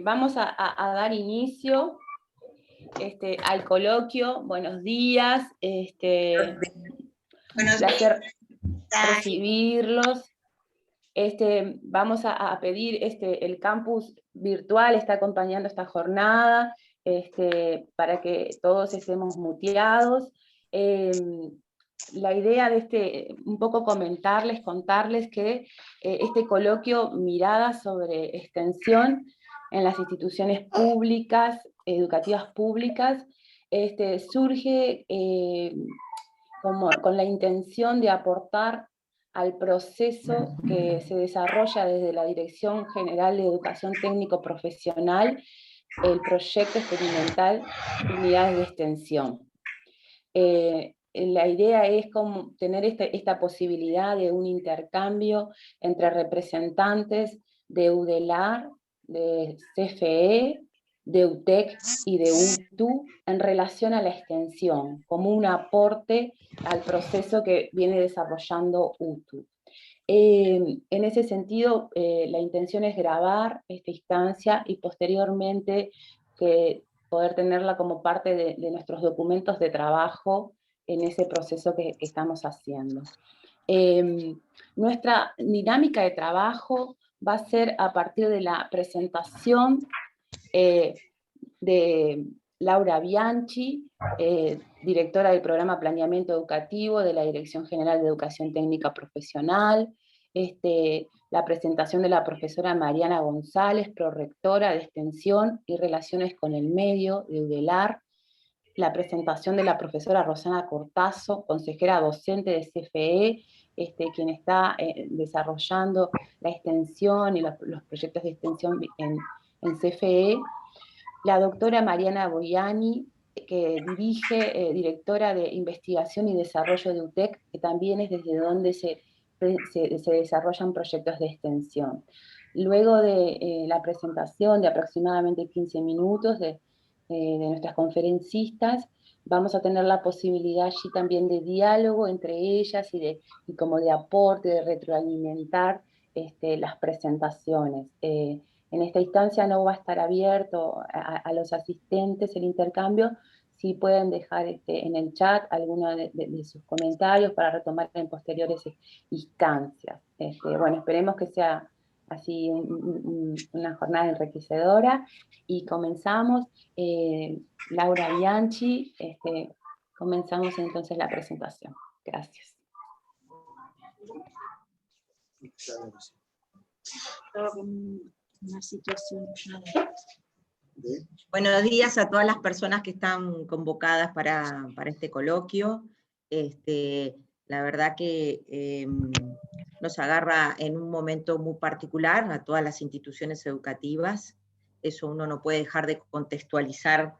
Vamos a dar inicio al coloquio. Buenos días. Buenos Placer días. recibirlos. Vamos a pedir, el campus virtual está acompañando esta jornada, para que todos estemos muteados. La idea de un poco contarles que este coloquio Miradas sobre Extensión en las instituciones públicas, educativas públicas, surge con la intención de aportar al proceso que se desarrolla desde la Dirección General de Educación Técnico Profesional, el proyecto experimental Unidades de Extensión. La idea es como tener esta posibilidad de un intercambio entre representantes de UDELAR, de CFE, de UTEC y de UTU en relación a la extensión, como un aporte al proceso que viene desarrollando UTU. En ese sentido, la intención es grabar esta instancia y posteriormente poder tenerla como parte de nuestros documentos de trabajo en ese proceso que estamos haciendo. Nuestra dinámica de trabajo va a ser a partir de la presentación de Laura Bianchi, directora del Programa Planeamiento Educativo de la Dirección General de Educación Técnica Profesional, la presentación de la profesora Mariana González, prorectora de Extensión y Relaciones con el Medio de UDELAR, la presentación de la profesora Rosana Cortazo, consejera docente de CFE, quien está desarrollando la extensión y los proyectos de extensión en CFE, la doctora Mariana Boiani, que dirige, directora de Investigación y Desarrollo de UTEC, que también es desde donde se desarrollan proyectos de extensión. Luego de la presentación de aproximadamente 15 minutos de nuestras conferencistas, vamos a tener la posibilidad allí también de diálogo entre ellas y como de aporte, de retroalimentar las presentaciones. En esta instancia no va a estar abierto a los asistentes el intercambio, sí pueden dejar en el chat algunos de sus comentarios para retomar en posteriores instancias. Bueno, esperemos que sea así una jornada enriquecedora y comenzamos. Laura Bianchi, comenzamos entonces la presentación. Gracias. Una situación. Buenos días a todas las personas que están convocadas para este coloquio. La verdad que nos agarra en un momento muy particular a todas las instituciones educativas. Eso uno no puede dejar de contextualizar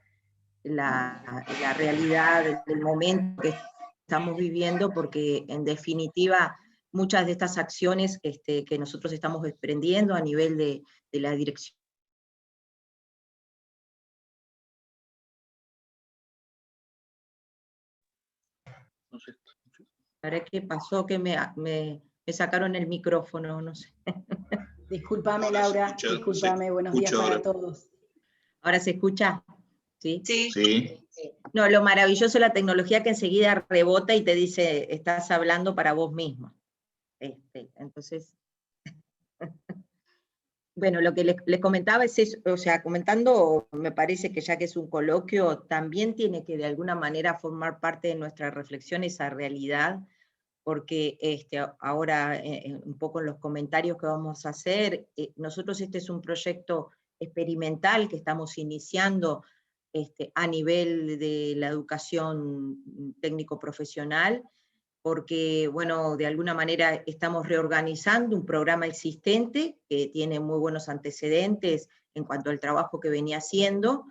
la realidad del momento que estamos viviendo, porque en definitiva muchas de estas acciones que nosotros estamos desprendiendo a nivel de la dirección. No sé. Ahora, ¿qué pasó? Que me sacaron el micrófono, no sé. Discúlpame, Laura, discúlpame, buenos días para todos. ¿Ahora se escucha? ¿Sí? Sí. No, lo maravilloso de la tecnología que enseguida rebota y te dice, estás hablando para vos mismo. Entonces, bueno, lo que les comentaba es eso, o sea, comentando, me parece que ya que es un coloquio, también tiene que de alguna manera formar parte de nuestra reflexión esa realidad, porque ahora un poco en los comentarios que vamos a hacer, nosotros este es un proyecto experimental que estamos iniciando a nivel de la educación técnico-profesional, porque, bueno, de alguna manera estamos reorganizando un programa existente que tiene muy buenos antecedentes en cuanto al trabajo que venía haciendo,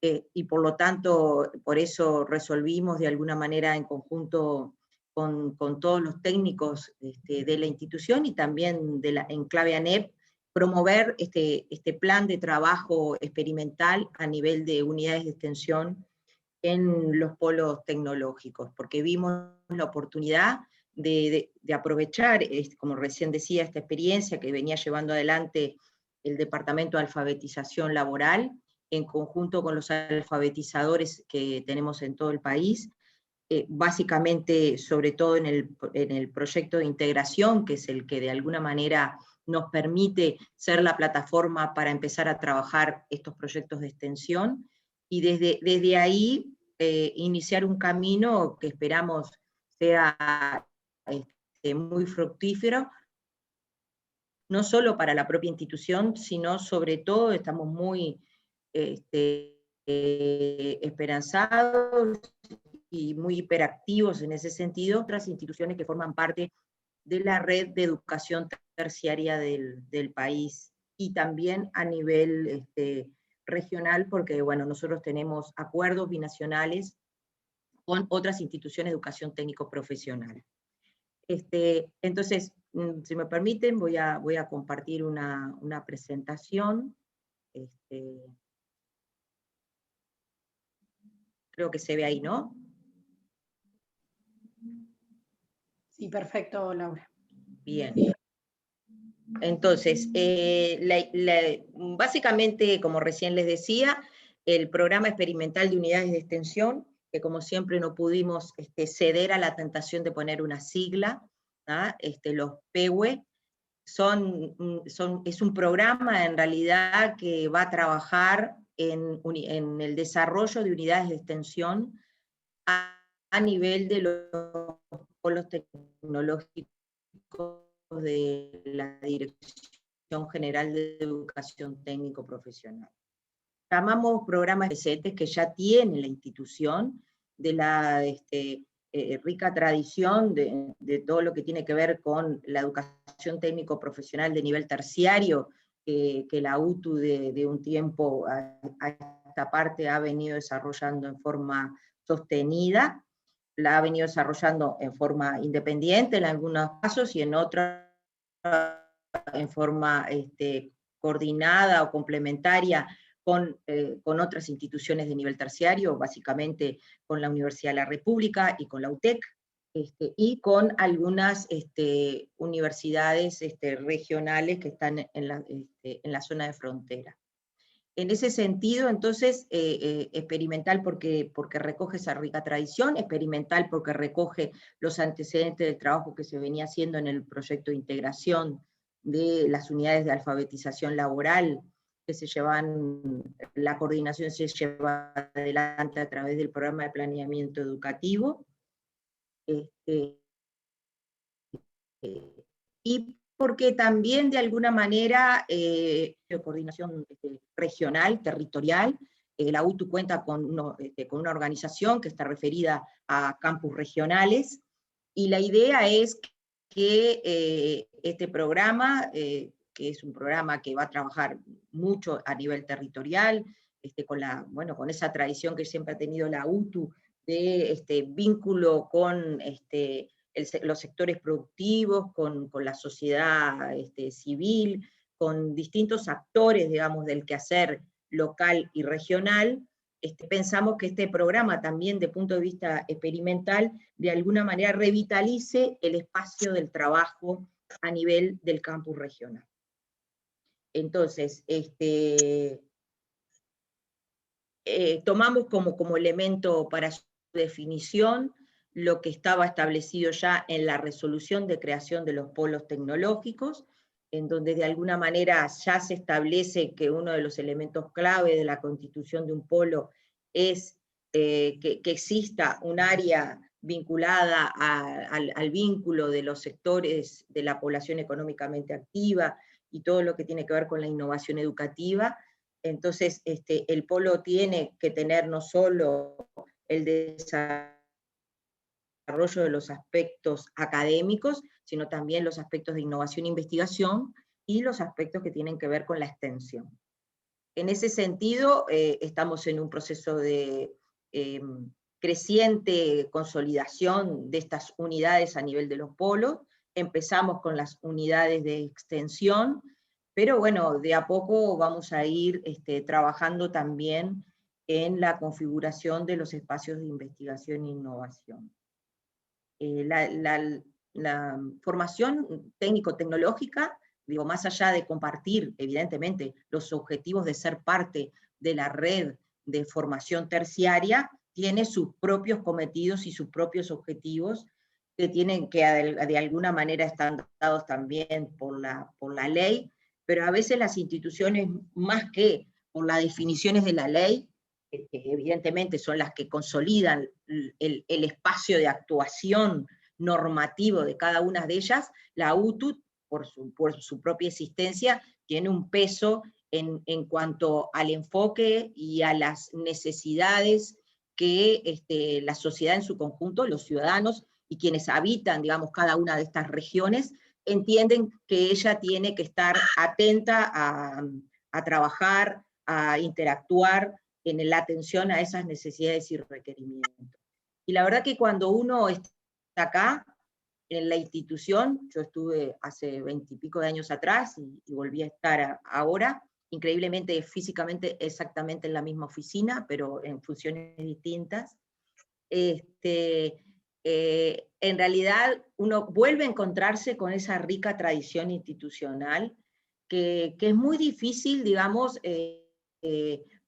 y por lo tanto, por eso resolvimos de alguna manera en conjunto con todos los técnicos de la institución y también en clave ANEP, promover este plan de trabajo experimental a nivel de unidades de extensión en los polos tecnológicos, porque vimos la oportunidad de aprovechar, como recién decía, esta experiencia que venía llevando adelante el Departamento de Alfabetización Laboral, en conjunto con los alfabetizadores que tenemos en todo el país, básicamente, sobre todo en el proyecto de integración, que es el que de alguna manera nos permite ser la plataforma para empezar a trabajar estos proyectos de extensión, y desde ahí iniciar un camino que esperamos sea muy fructífero, no solo para la propia institución, sino sobre todo estamos muy esperanzados y muy hiperactivos en ese sentido, otras instituciones que forman parte de la red de educación terciaria del país, y también a nivel regional, porque bueno, nosotros tenemos acuerdos binacionales con otras instituciones de educación técnico-profesional. Entonces, si me permiten, voy a compartir una presentación. Creo que se ve ahí, ¿no? Sí, perfecto, Laura. Bien. Entonces, básicamente, como recién les decía, el programa experimental de unidades de extensión, que como siempre no pudimos ceder a la tentación de poner una sigla, los PEUE, es un programa en realidad que va a trabajar en el desarrollo de unidades de extensión a nivel de los polos tecnológicos de la Dirección General de Educación Técnico Profesional. Llamamos programas PCETES que ya tiene la institución, de la rica tradición de todo lo que tiene que ver con la educación técnico profesional de nivel terciario, que la UTU de un tiempo a esta parte ha venido desarrollando en forma sostenida, la ha venido desarrollando en forma independiente en algunos casos, y en otros en forma coordinada o complementaria con otras instituciones de nivel terciario, básicamente con la Universidad de la República y con la UTEC, y con algunas universidades regionales que están en la zona de frontera. En ese sentido, entonces, experimental porque recoge esa rica tradición, experimental porque recoge los antecedentes del trabajo que se venía haciendo en el proyecto de integración de las unidades de alfabetización laboral, que se llevan, la coordinación se lleva adelante a través del programa de planeamiento educativo, y porque también de alguna manera, coordinación regional, territorial, la UTU cuenta con una organización que está referida a campus regionales, y la idea es que este programa, que es un programa que va a trabajar mucho a nivel territorial, con esa tradición que siempre ha tenido la UTU de vínculo con los sectores productivos, con la sociedad civil, con distintos actores, digamos, del quehacer local y regional. Pensamos que este programa también, de punto de vista experimental, de alguna manera revitalice el espacio del trabajo a nivel del campus regional. Entonces, tomamos como elemento para su definición lo que estaba establecido ya en la resolución de creación de los polos tecnológicos, en donde de alguna manera ya se establece que uno de los elementos clave de la constitución de un polo es que exista un área vinculada al vínculo de los sectores de la población económicamente activa y todo lo que tiene que ver con la innovación educativa. Entonces, el polo tiene que tener no solo el desarrollo de los aspectos académicos, sino también los aspectos de innovación e investigación, y los aspectos que tienen que ver con la extensión. En ese sentido, estamos en un proceso de creciente consolidación de estas unidades a nivel de los polos. Empezamos con las unidades de extensión, pero bueno, de a poco vamos a ir trabajando también en la configuración de los espacios de investigación e innovación. La formación técnico-tecnológica digo, más allá de compartir, evidentemente, los objetivos de ser parte de la red de formación terciaria, tiene sus propios cometidos y sus propios objetivos que tienen que de alguna manera están dados también por la ley, pero a veces las instituciones, más que por las definiciones de la ley, que evidentemente son las que consolidan el espacio de actuación normativo de cada una de ellas, la UTU, por su propia existencia, tiene un peso en cuanto al enfoque y a las necesidades que la sociedad en su conjunto, los ciudadanos y quienes habitan, digamos, cada una de estas regiones, entienden que ella tiene que estar atenta a trabajar, a interactuar en la atención a esas necesidades y requerimientos. Y la verdad que cuando uno está acá, en la institución, yo estuve hace 20 y pico de años atrás y volví a estar ahora, increíblemente físicamente exactamente en la misma oficina, pero en funciones distintas. En realidad uno vuelve a encontrarse con esa rica tradición institucional que es muy difícil, digamos,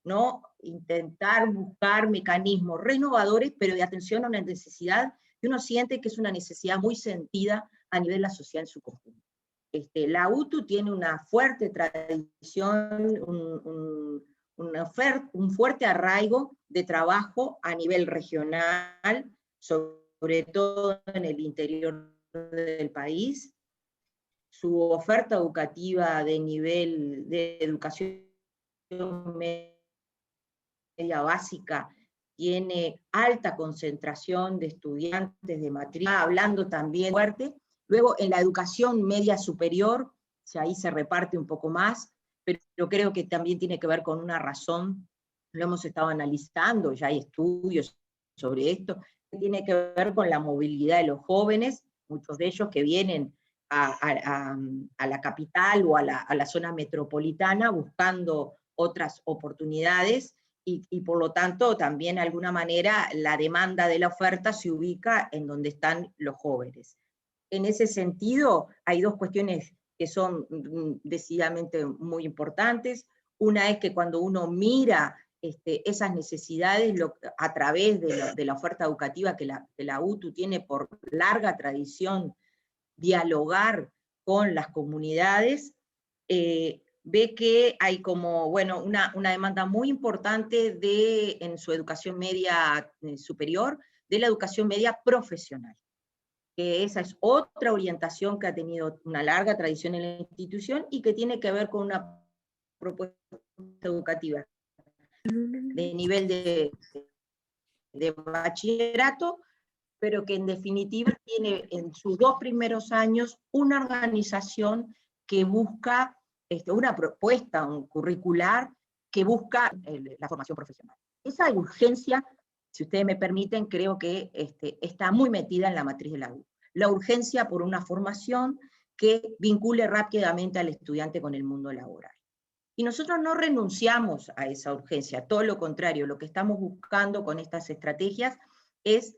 no intentar buscar mecanismos renovadores, pero de atención a una necesidad que uno siente que es una necesidad muy sentida a nivel de la sociedad en su conjunto. La UTU tiene una fuerte tradición, un fuerte arraigo de trabajo a nivel regional, sobre todo en el interior del país. Su oferta educativa de nivel de educación media básica tiene alta concentración de estudiantes de matrícula, hablando también fuerte. Luego en la educación media superior, ahí se reparte un poco más, pero creo que también tiene que ver con una razón, lo hemos estado analizando, ya hay estudios sobre esto, que tiene que ver con la movilidad de los jóvenes, muchos de ellos que vienen a la capital o a la zona metropolitana buscando otras oportunidades, y por lo tanto también de alguna manera la demanda de la oferta se ubica en donde están los jóvenes. En ese sentido hay dos cuestiones que son decididamente muy importantes. Una es que cuando uno mira esas necesidades a través de la oferta educativa que la UTU tiene por larga tradición, dialogar con las comunidades, ve que hay como, bueno, una demanda muy importante en su educación media superior, de la educación media profesional, que esa es otra orientación que ha tenido una larga tradición en la institución y que tiene que ver con una propuesta educativa de nivel de bachillerato, pero que en definitiva tiene en sus 2 primeros años una organización que busca una propuesta, un curricular que busca la formación profesional. Esa urgencia, si ustedes me permiten, creo que está muy metida en la matriz de la U. La urgencia por una formación que vincule rápidamente al estudiante con el mundo laboral. Y nosotros no renunciamos a esa urgencia, todo lo contrario, lo que estamos buscando con estas estrategias es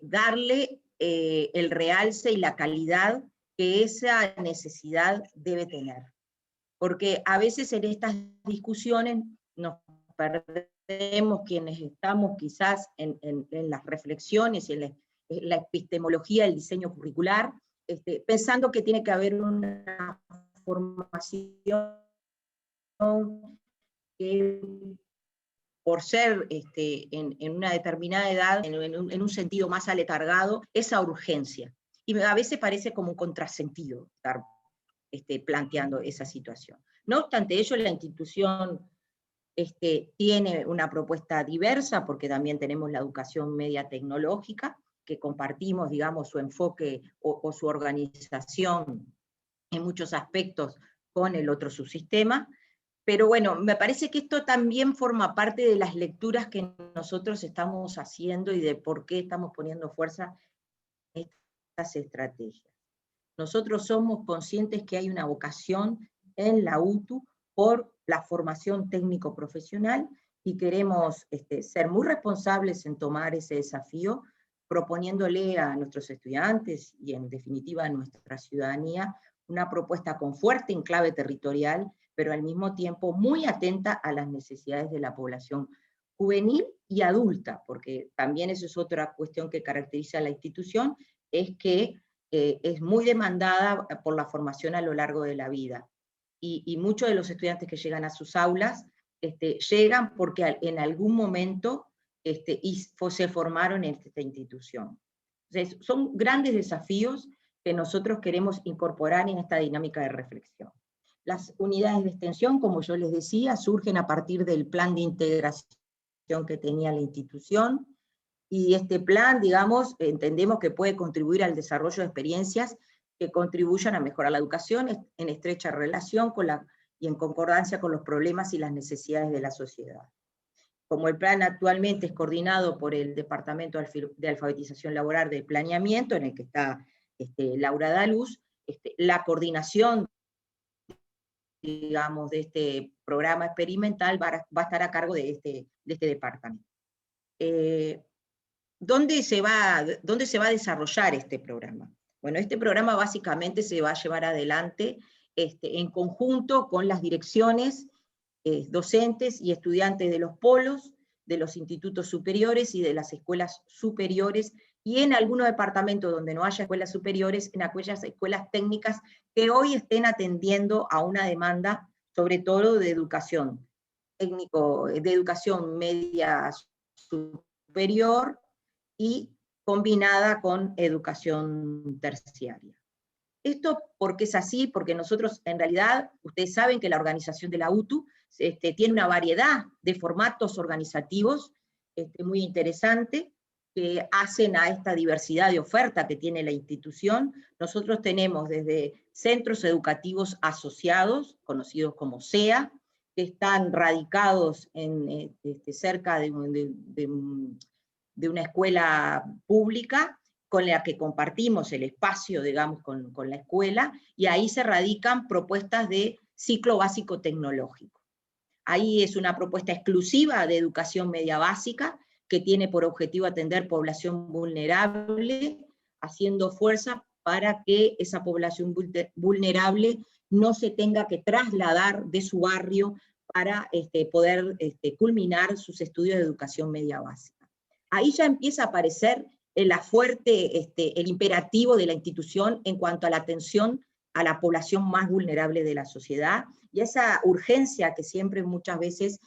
darle el realce y la calidad que esa necesidad debe tener. Porque a veces en estas discusiones nos perdemos quienes estamos quizás en las reflexiones y en la epistemología del diseño curricular, pensando que tiene que haber una formación que por ser en una determinada edad, en un sentido más aletargado, esa urgencia. Y a veces parece como un contrasentido estar planteando esa situación. No obstante ello, la institución tiene una propuesta diversa, porque también tenemos la educación media tecnológica, que compartimos, digamos, su enfoque o su organización en muchos aspectos con el otro subsistema. Pero bueno, me parece que esto también forma parte de las lecturas que nosotros estamos haciendo y de por qué estamos poniendo fuerza en estas estrategias. Nosotros somos conscientes que hay una vocación en la UTU por la formación técnico-profesional y queremos ser muy responsables en tomar ese desafío, proponiéndole a nuestros estudiantes y en definitiva a nuestra ciudadanía una propuesta con fuerte enclave territorial, pero al mismo tiempo muy atenta a las necesidades de la población juvenil y adulta, porque también eso es otra cuestión que caracteriza a la institución, es que es muy demandada por la formación a lo largo de la vida. Y muchos de los estudiantes que llegan a sus aulas llegan porque en algún momento se formaron en esta institución. Entonces, son grandes desafíos que nosotros queremos incorporar en esta dinámica de reflexión. Las unidades de extensión, como yo les decía, surgen a partir del plan de integración que tenía la institución, y este plan, digamos, entendemos que puede contribuir al desarrollo de experiencias que contribuyan a mejorar la educación en estrecha relación y en concordancia con los problemas y las necesidades de la sociedad. Como el plan actualmente es coordinado por el Departamento de Alfabetización Laboral de Planeamiento, en el que está Laura Daluz, la coordinación, digamos, de este programa experimental va a estar a cargo de este departamento. ¿Dónde se va a desarrollar este programa? Bueno, este programa básicamente se va a llevar adelante en conjunto con las direcciones, docentes y estudiantes de los polos, de los institutos superiores y de las escuelas superiores, y en algunos departamentos donde no haya escuelas superiores, en aquellas escuelas técnicas que hoy estén atendiendo a una demanda, sobre todo de educación de educación media superior, y combinada con educación terciaria. Esto porque es así, porque nosotros en realidad, ustedes saben que la organización de la UTU tiene una variedad de formatos organizativos muy interesante, que hacen a esta diversidad de oferta que tiene la institución. Nosotros tenemos desde centros educativos asociados, conocidos como CEA, que están radicados cerca de una escuela pública, con la que compartimos el espacio, digamos, con la escuela, y ahí se radican propuestas de ciclo básico tecnológico. Ahí es una propuesta exclusiva de educación media básica, que tiene por objetivo atender población vulnerable, haciendo fuerza para que esa población vulnerable no se tenga que trasladar de su barrio para poder culminar sus estudios de educación media básica. Ahí ya empieza a aparecer el imperativo de la institución en cuanto a la atención a la población más vulnerable de la sociedad, y esa urgencia que siempre muchas veces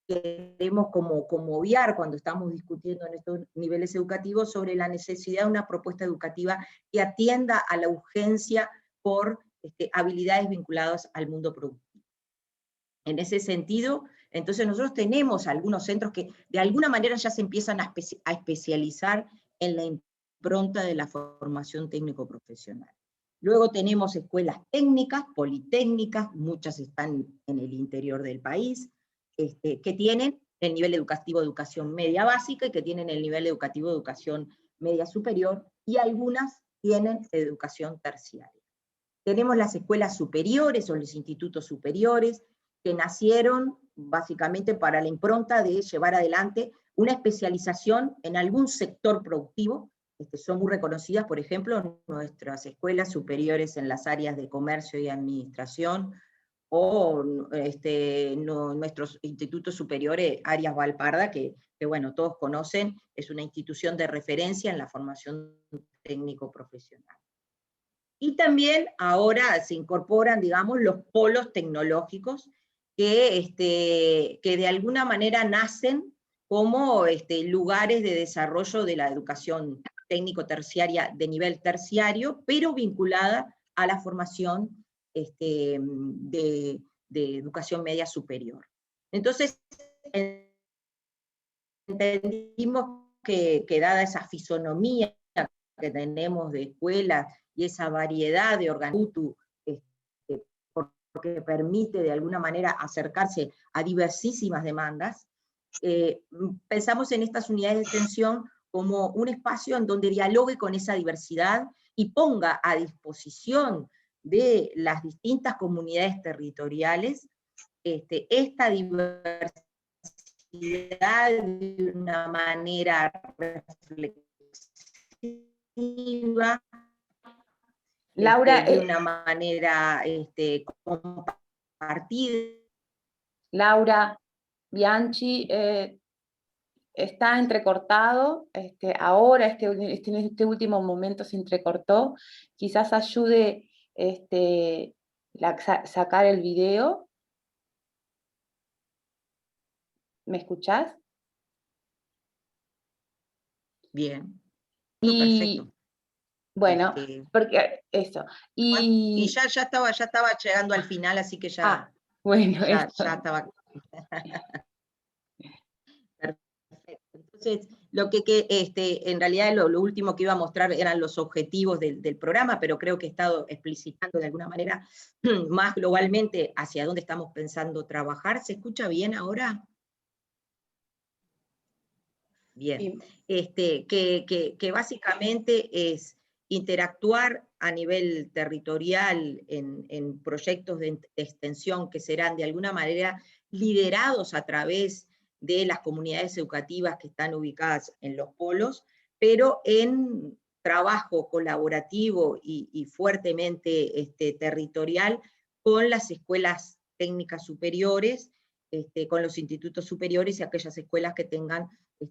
queremos como obviar cuando estamos discutiendo en estos niveles educativos sobre la necesidad de una propuesta educativa que atienda a la urgencia por habilidades vinculadas al mundo productivo. En ese sentido, entonces nosotros tenemos algunos centros que de alguna manera ya se empiezan a especializar en la impronta de la formación técnico-profesional. Luego tenemos escuelas técnicas, politécnicas, muchas están en el interior del país, que tienen el nivel educativo de educación media básica y que tienen el nivel educativo de educación media superior, y algunas tienen educación terciaria. Tenemos las escuelas superiores o los institutos superiores, que nacieron básicamente para la impronta de llevar adelante una especialización en algún sector productivo. Son muy reconocidas, por ejemplo, nuestras escuelas superiores en las áreas de comercio y administración, o nuestros institutos superiores, Arias Valparda, que bueno, todos conocen, es una institución de referencia en la formación técnico-profesional. Y también ahora se incorporan, digamos, los polos tecnológicos, que de alguna manera nacen como lugares de desarrollo de la educación técnico-terciaria de nivel terciario, pero vinculada a la formación de educación media superior. Entonces, entendimos que dada esa fisonomía que tenemos de escuelas y esa variedad de organismos, porque permite de alguna manera acercarse a diversísimas demandas, pensamos en estas unidades de extensión como un espacio en donde dialogue con esa diversidad y ponga a disposición de las distintas comunidades territoriales esta diversidad de una manera reflexiva Laura, de una manera compartida. Laura Bianchi, está entrecortado, ahora en este último momento se entrecortó, quizás ayude sacar el video. ¿Me escuchás? Bien, Y perfecto. bueno, porque eso. Y ya estaba llegando al final, así que ya, bueno, ya estaba. Perfecto. Entonces, en realidad lo último que iba a mostrar eran los objetivos del programa, pero creo que he estado explicitando de alguna manera más globalmente hacia dónde estamos pensando trabajar. ¿Se escucha bien ahora? Bien. Que básicamente es interactuar a nivel territorial en proyectos de extensión que serán de alguna manera liderados a través de las comunidades educativas que están ubicadas en los polos, pero en trabajo colaborativo y fuertemente territorial con las escuelas técnicas superiores, con los institutos superiores y aquellas escuelas que tengan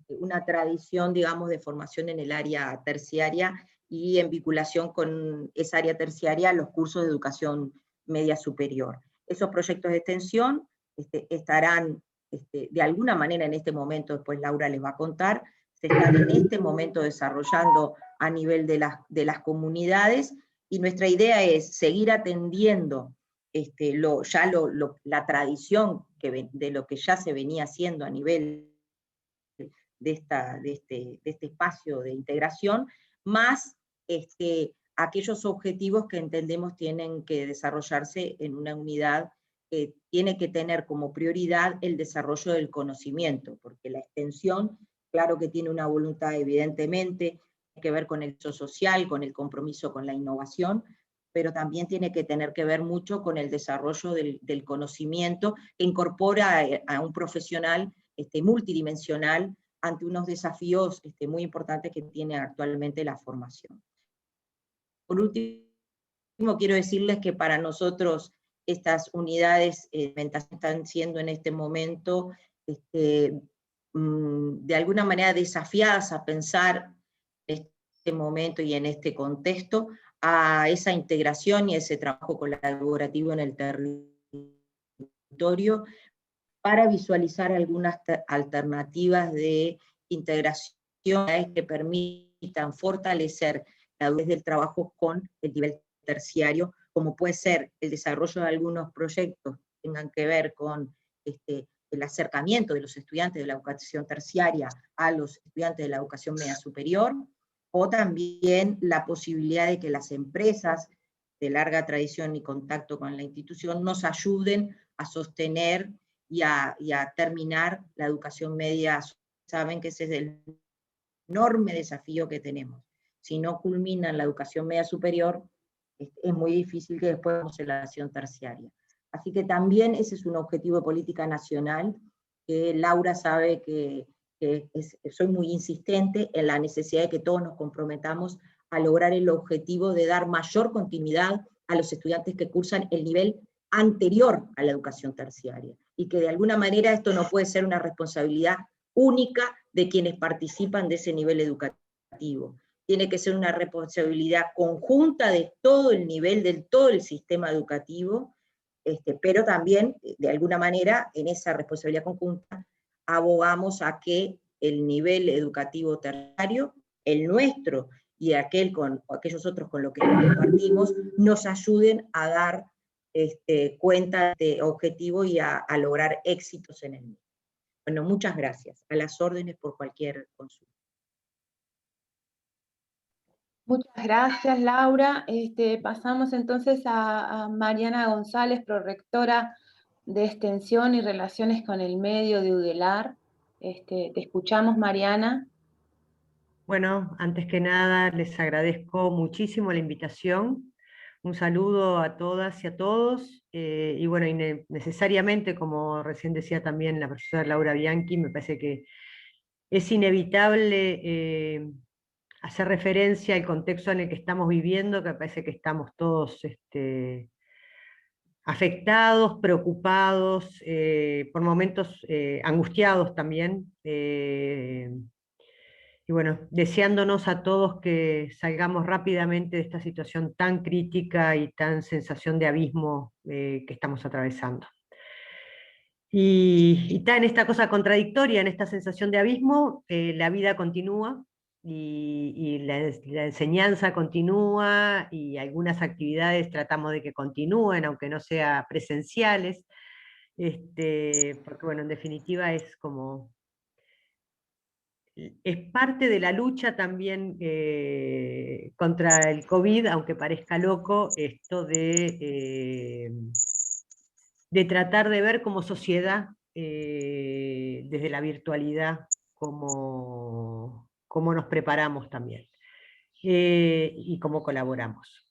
una tradición, digamos, de formación en el área terciaria y en vinculación con esa área terciaria los cursos de educación media superior. Esos proyectos de extensión estarán de alguna manera en este momento, después Laura les va a contar, se están en este momento desarrollando a nivel de las comunidades, y nuestra idea es seguir atendiendo la tradición de lo que ya se venía haciendo a nivel de este espacio de integración, más aquellos objetivos que entendemos tienen que desarrollarse en una unidad que tiene que tener como prioridad el desarrollo del conocimiento, porque la extensión, claro que tiene una voluntad evidentemente que ver con el uso social, con el compromiso con la innovación, pero también tiene que tener que ver mucho con el desarrollo del conocimiento que incorpora a un profesional multidimensional ante unos desafíos muy importantes que tiene actualmente la formación. Por último, quiero decirles que para nosotros estas unidades están siendo en este momento de alguna manera desafiadas a pensar en este momento y en este contexto a esa integración y ese trabajo colaborativo en el territorio, para visualizar algunas alternativas de integración que permitan fortalecer la vez del trabajo con el nivel terciario, como puede ser el desarrollo de algunos proyectos que tengan que ver con el acercamiento de los estudiantes de la educación terciaria a los estudiantes de la educación media superior, o también la posibilidad de que las empresas de larga tradición y contacto con la institución nos ayuden a sostener y a terminar la educación media. Saben que ese es el enorme desafío que tenemos. Si no culminan la educación media superior, es muy difícil que después tengamos la educación terciaria. Así que también ese es un objetivo de política nacional, que Laura sabe que soy muy insistente en la necesidad de que todos nos comprometamos a lograr el objetivo de dar mayor continuidad a los estudiantes que cursan el nivel anterior a la educación terciaria, y que de alguna manera esto no puede ser una responsabilidad única de quienes participan de ese nivel educativo. Tiene que ser una responsabilidad conjunta de todo el nivel, de todo el sistema educativo, pero también, de alguna manera, en esa responsabilidad conjunta, abogamos a que el nivel educativo terciario, el nuestro y aquellos otros con los que compartimos, nos ayuden a dar cuenta de objetivo y a lograr éxitos en el mismo. Bueno, muchas gracias. A las órdenes por cualquier consulta. Muchas gracias, Laura. Pasamos entonces a Mariana González, prorectora de Extensión y Relaciones con el Medio de UDELAR. Te escuchamos, Mariana. Bueno, antes que nada, les agradezco muchísimo la invitación. Un saludo a todas y a todos. Y bueno, necesariamente, como recién decía también la profesora Laura Bianchi, me parece que es inevitable hacer referencia al contexto en el que estamos viviendo, que parece que estamos todos afectados, preocupados, por momentos angustiados también. Y bueno, deseándonos a todos que salgamos rápidamente de esta situación tan crítica y tan sensación de abismo que estamos atravesando. Y está en esta cosa contradictoria, en esta sensación de abismo, la vida continúa y la enseñanza continúa y algunas actividades tratamos de que continúen, aunque no sean presenciales, porque bueno, en definitiva es como es parte de la lucha también contra el COVID, aunque parezca loco, esto de tratar de ver como sociedad, desde la virtualidad, cómo nos preparamos también, y cómo colaboramos.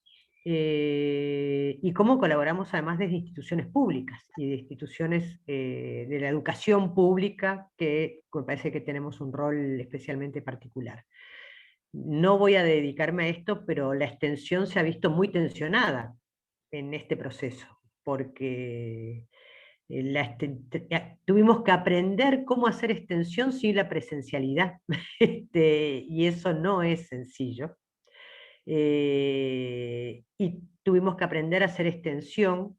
Y cómo colaboramos además desde instituciones públicas y de instituciones de la educación pública, que me parece que tenemos un rol especialmente particular. No voy a dedicarme a esto, pero la extensión se ha visto muy tensionada en este proceso, porque tuvimos que aprender cómo hacer extensión sin la presencialidad, y eso no es sencillo. Y tuvimos que aprender a hacer extensión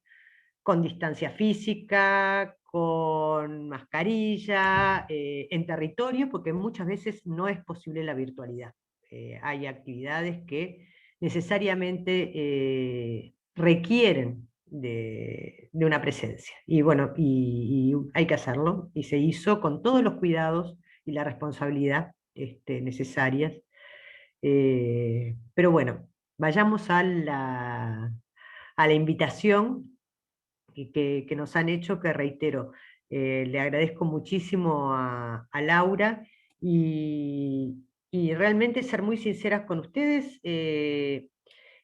con distancia física, con mascarilla, en territorio, porque muchas veces no es posible la virtualidad. Hay actividades que necesariamente requieren de una presencia. Y bueno, y hay que hacerlo, y se hizo con todos los cuidados y la responsabilidad necesarias. Pero bueno, vayamos a la invitación que nos han hecho, que reitero, le agradezco muchísimo a Laura y realmente ser muy sinceras con ustedes.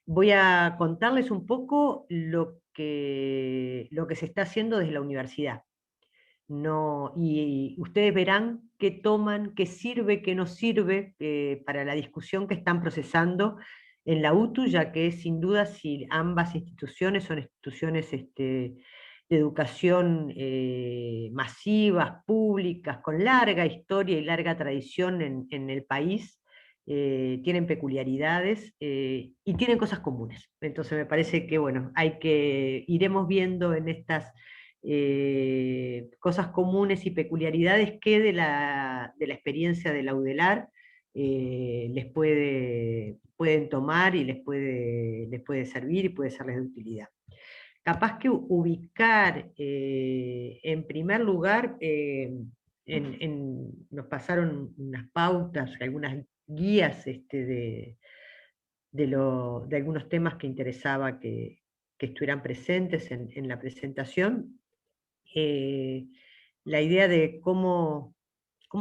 Voy a contarles un poco lo que se está haciendo desde la universidad. No, y ustedes verán qué toman, qué sirve, qué no sirve para la discusión que están procesando en la UTU, ya que sin duda si ambas instituciones son instituciones de educación masivas, públicas, con larga historia y larga tradición en el país, tienen peculiaridades y tienen cosas comunes. Entonces me parece que bueno, iremos viendo en estas cosas comunes y peculiaridades que de la experiencia de la UDELAR les pueden tomar y les puede servir y puede serles de utilidad. Capaz que ubicar en primer lugar, nos pasaron unas pautas, algunas guías de algunos temas que interesaba que estuvieran presentes en la presentación. La idea de cómo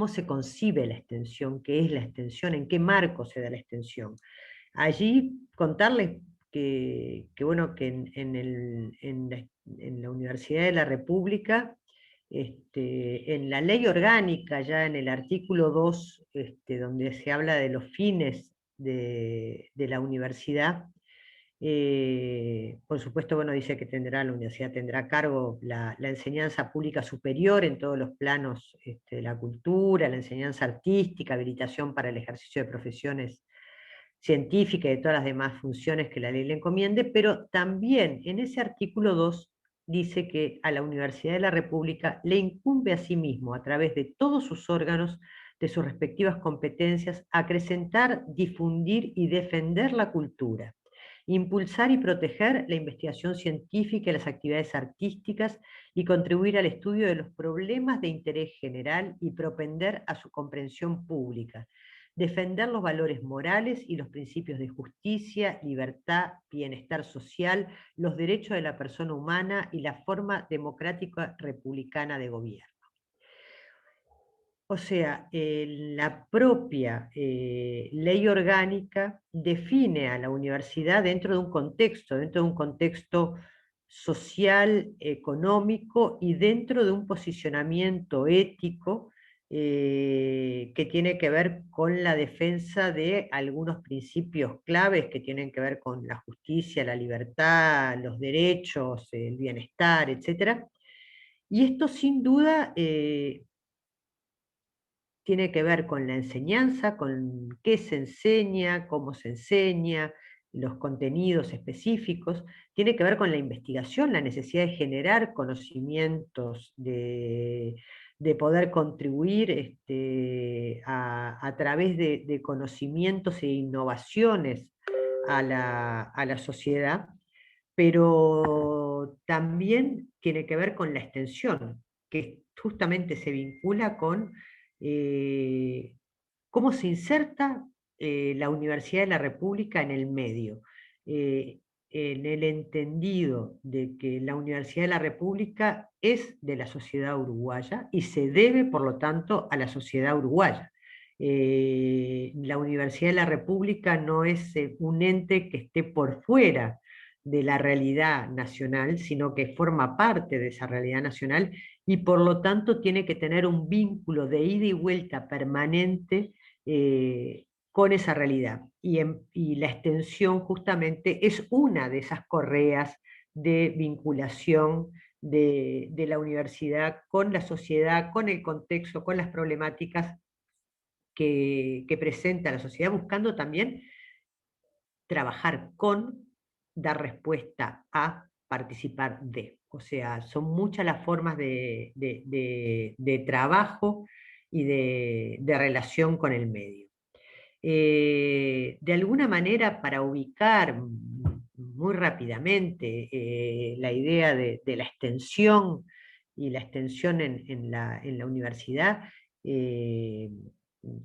se concibe la extensión, qué es la extensión, en qué marco se da la extensión. Allí contarles bueno, que en la Universidad de la República, en la ley orgánica, ya en el artículo 2, donde se habla de los fines de la universidad, por supuesto, bueno, dice que la universidad tendrá a cargo la enseñanza pública superior en todos los planos de la cultura, la enseñanza artística, habilitación para el ejercicio de profesiones científicas y de todas las demás funciones que la ley le encomiende, pero también en ese artículo 2 dice que a la Universidad de la República le incumbe a sí mismo, a través de todos sus órganos, de sus respectivas competencias, acrecentar, difundir y defender la cultura, impulsar y proteger la investigación científica y las actividades artísticas y contribuir al estudio de los problemas de interés general y propender a su comprensión pública, defender los valores morales y los principios de justicia, libertad, bienestar social, los derechos de la persona humana y la forma democrática republicana de gobierno. O sea, la propia ley orgánica define a la universidad dentro de un contexto social, económico y dentro de un posicionamiento ético que tiene que ver con la defensa de algunos principios claves que tienen que ver con la justicia, la libertad, los derechos, el bienestar, etc. Y esto sin duda tiene que ver con la enseñanza, con qué se enseña, cómo se enseña, los contenidos específicos, tiene que ver con la investigación, la necesidad de generar conocimientos, de poder contribuir a través de conocimientos e innovaciones a la sociedad, pero también tiene que ver con la extensión, que justamente se vincula con cómo se inserta la Universidad de la República en el medio, en el entendido de que la Universidad de la República es de la sociedad uruguaya y se debe, por lo tanto, a la sociedad uruguaya. La Universidad de la República no es un ente que esté por fuera de la realidad nacional, sino que forma parte de esa realidad nacional y por lo tanto tiene que tener un vínculo de ida y vuelta permanente con esa realidad. Y la extensión justamente es una de esas correas de vinculación de la universidad con la sociedad, con el contexto, con las problemáticas que presenta la sociedad, buscando también trabajar con, dar respuesta a, participar de. O sea, son muchas las formas de trabajo y de relación con el medio. De alguna manera, para ubicar muy rápidamente la idea de la extensión y la extensión en la universidad,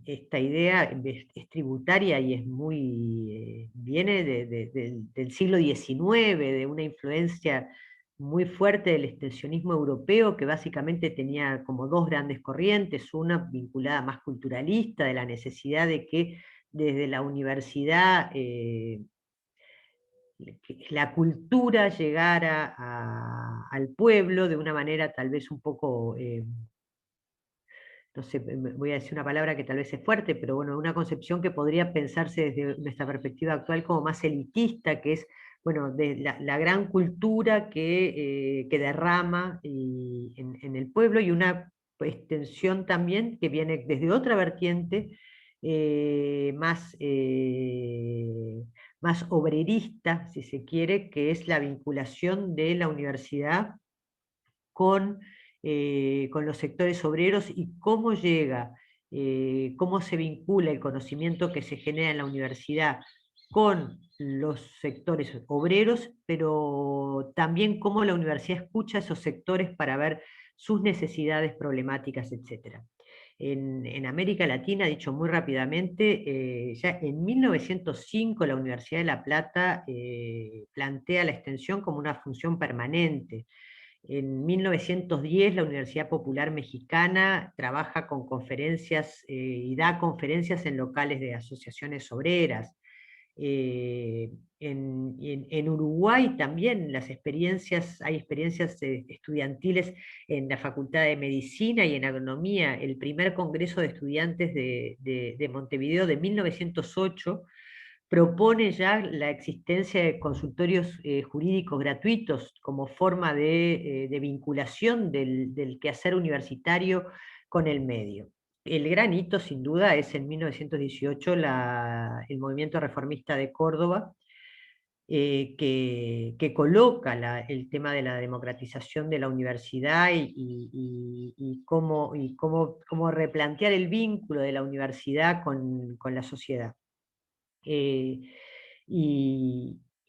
esta idea es tributaria y es muy, viene del siglo XIX, de una influencia muy fuerte del extensionismo europeo, que básicamente tenía como dos grandes corrientes, una vinculada más culturalista, de la necesidad de que desde la universidad la cultura llegara al pueblo de una manera tal vez un poco no sé, voy a decir una palabra que tal vez es fuerte, pero bueno, una concepción que podría pensarse desde nuestra perspectiva actual como más elitista, que es, bueno, de la gran cultura que derrama en el pueblo, y una extensión también que viene desde otra vertiente, más obrerista, si se quiere, que es la vinculación de la universidad con los sectores obreros y cómo llega, cómo se vincula el conocimiento que se genera en la universidad con los sectores obreros, pero también cómo la universidad escucha a esos sectores para ver sus necesidades, problemáticas, etc. En América Latina, dicho muy rápidamente, ya en 1905 la Universidad de La Plata plantea la extensión como una función permanente. En 1910 la Universidad Popular Mexicana trabaja con conferencias y da conferencias en locales de asociaciones obreras. En Uruguay también hay experiencias estudiantiles en la Facultad de Medicina y en Agronomía. El primer Congreso de Estudiantes de Montevideo de 1908 propone ya la existencia de consultorios jurídicos gratuitos como forma de vinculación del quehacer universitario con el medio. El gran hito, sin duda, es en 1918 el movimiento reformista de Córdoba, que coloca el tema de la democratización de la universidad y cómo replantear el vínculo de la universidad con la sociedad. Y,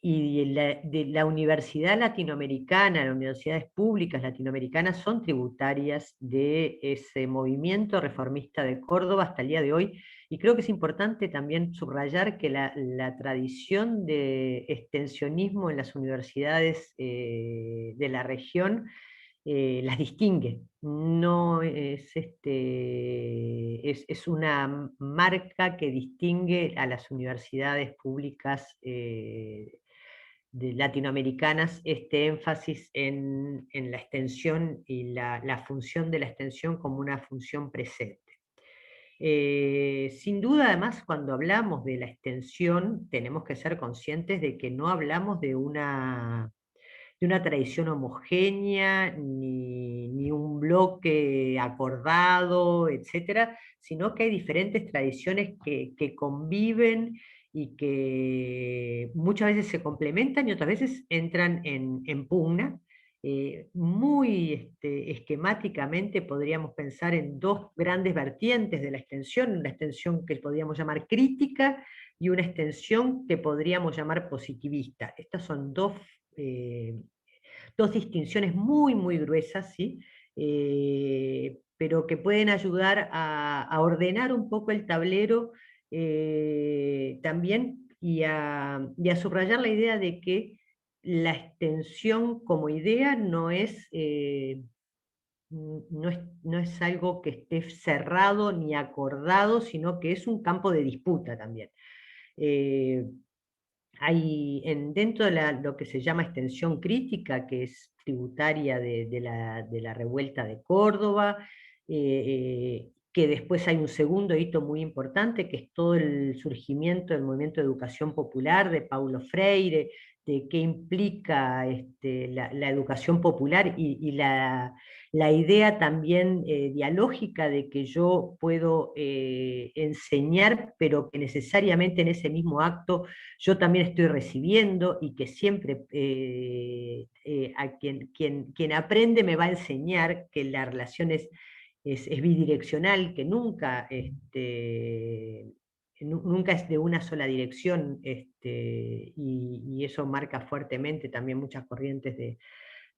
de la universidad latinoamericana, las universidades públicas latinoamericanas son tributarias de ese movimiento reformista de Córdoba hasta el día de hoy, y creo que es importante también subrayar que la tradición de extensionismo en las universidades de la región las distingue. No es una marca que distingue a las universidades públicas latinoamericanas, este énfasis en la extensión y la función de la extensión como una función presente. Sin duda, además, cuando hablamos de la extensión, tenemos que ser conscientes de que no hablamos de una tradición homogénea, ni un bloque acordado, etcétera, sino que hay diferentes tradiciones que conviven y que muchas veces se complementan y otras veces entran en pugna. Muy esquemáticamente podríamos pensar en dos grandes vertientes de la extensión, una extensión que podríamos llamar crítica y una extensión que podríamos llamar positivista. Estas son dos distinciones muy, muy gruesas, ¿sí? Pero que pueden ayudar a ordenar un poco el tablero también y a subrayar la idea de que la extensión como idea no es algo que esté cerrado ni acordado, sino que es un campo de disputa también. Hay dentro de lo que se llama extensión crítica, que es tributaria de la revuelta de Córdoba, que después hay un segundo hito muy importante, que es todo el surgimiento del movimiento de educación popular de Paulo Freire, de qué implica la educación popular y la idea también dialógica de que yo puedo enseñar, pero que necesariamente en ese mismo acto yo también estoy recibiendo, y que siempre a quien aprende me va a enseñar que la relación es bidireccional, que nunca es de una sola dirección, y eso marca fuertemente también muchas corrientes de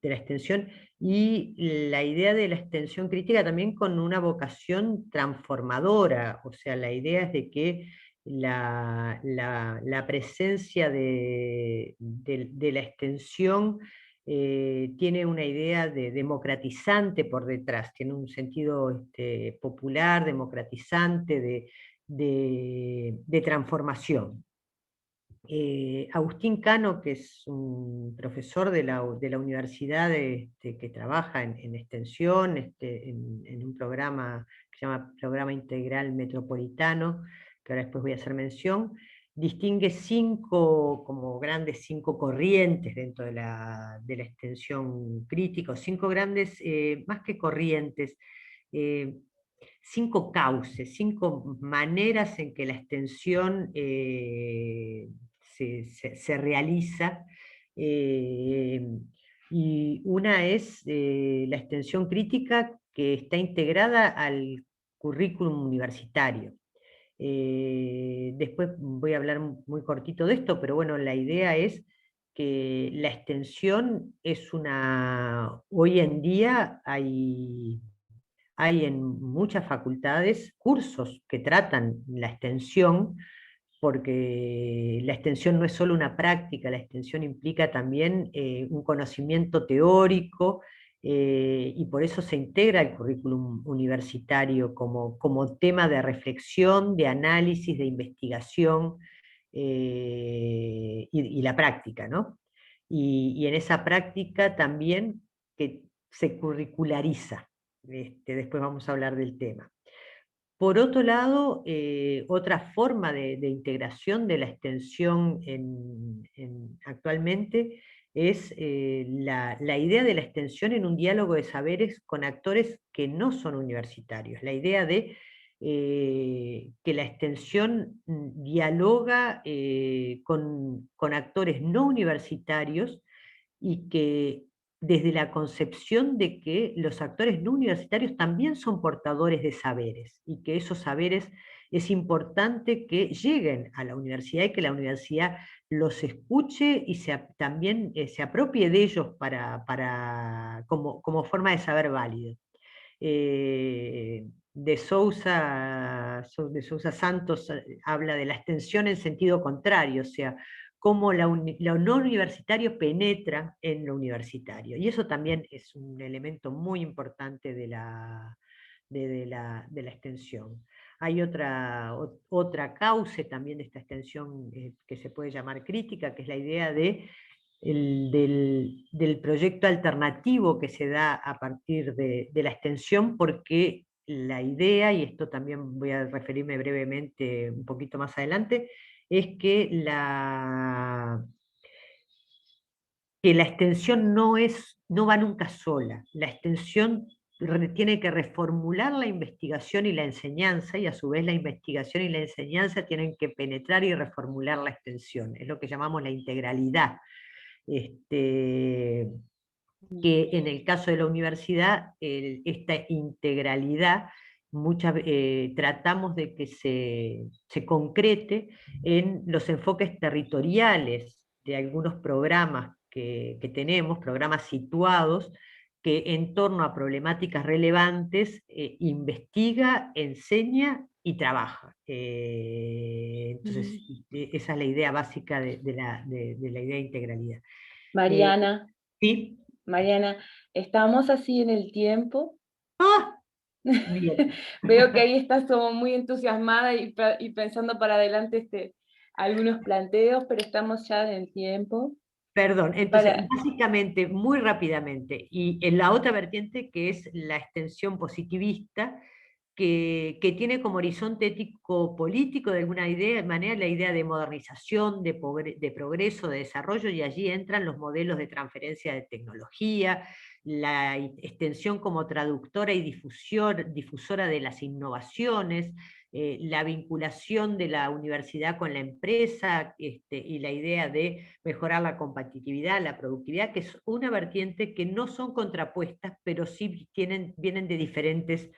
la extensión, y la idea de la extensión crítica también con una vocación transformadora. O sea, la idea es de que la presencia de la extensión tiene una idea de democratizante por detrás, tiene un sentido popular, democratizante, de transformación. Agustín Cano, que es un profesor de la universidad que trabaja en extensión, en un programa que se llama Programa Integral Metropolitano, que ahora después voy a hacer mención, distingue como grandes 5 corrientes dentro de la extensión crítica, 5 grandes, más que corrientes, 5 cauces, 5 maneras en que la extensión se realiza, y una es la extensión crítica, que está integrada al currículum universitario. Después voy a hablar muy cortito de esto, pero bueno, la idea es que la extensión es hoy en día hay en muchas facultades cursos que tratan la extensión, porque la extensión no es solo una práctica, la extensión implica también un conocimiento teórico, y por eso se integra el currículum universitario como tema de reflexión, de análisis, de investigación, y la práctica, ¿no? Y en esa práctica también que se curriculariza. Después vamos a hablar del tema. Por otro lado, otra forma de integración de la extensión actualmente es la idea de la extensión en un diálogo de saberes con actores que no son universitarios. La idea de que la extensión dialoga con actores no universitarios, y que desde la concepción de que los actores no universitarios también son portadores de saberes, y que esos saberes es importante que lleguen a la universidad y que la universidad los escuche y también se apropie de ellos como forma de saber válido. De Sousa Santos habla de la extensión en sentido contrario, o sea, cómo lo no universitario penetra en lo universitario. Y eso también es un elemento muy importante de la extensión. Hay otra causa también de esta extensión que se puede llamar crítica, que es la idea del proyecto alternativo que se da a partir de la extensión, porque la idea, y esto también voy a referirme brevemente un poquito más adelante, es que la extensión no va nunca sola. La extensión tiene que reformular la investigación y la enseñanza, y a su vez la investigación y la enseñanza tienen que penetrar y reformular la extensión. Es lo que llamamos la integralidad. Que en el caso de la universidad, esta integralidad tratamos de que se concrete en los enfoques territoriales de algunos programas que tenemos, programas situados, que en torno a problemáticas relevantes investiga, enseña y trabaja. Entonces, esa es la idea básica de la idea de integralidad. Mariana, Sí. Mariana, estamos así en el tiempo. ¡Ah! Bien. Veo que ahí estás como muy entusiasmada y pensando para adelante algunos planteos, pero estamos ya en el tiempo. Perdón, entonces, básicamente, muy rápidamente, y en la otra vertiente que es la extensión positivista, que tiene como horizonte ético-político de alguna manera la idea de modernización, de progreso, de desarrollo, y allí entran los modelos de transferencia de tecnología, la extensión como traductora y difusora de las innovaciones, la vinculación de la universidad con la empresa, y la idea de mejorar la competitividad, la productividad, que es una vertiente que no son contrapuestas, pero sí vienen de diferentes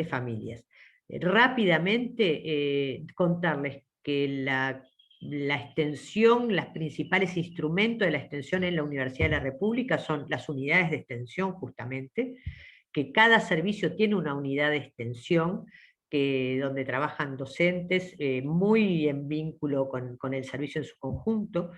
familias. Rápidamente contarles que la extensión, los principales instrumentos de la extensión en la Universidad de la República son las unidades de extensión, justamente, que cada servicio tiene una unidad de extensión, donde trabajan docentes muy en vínculo con el servicio en su conjunto.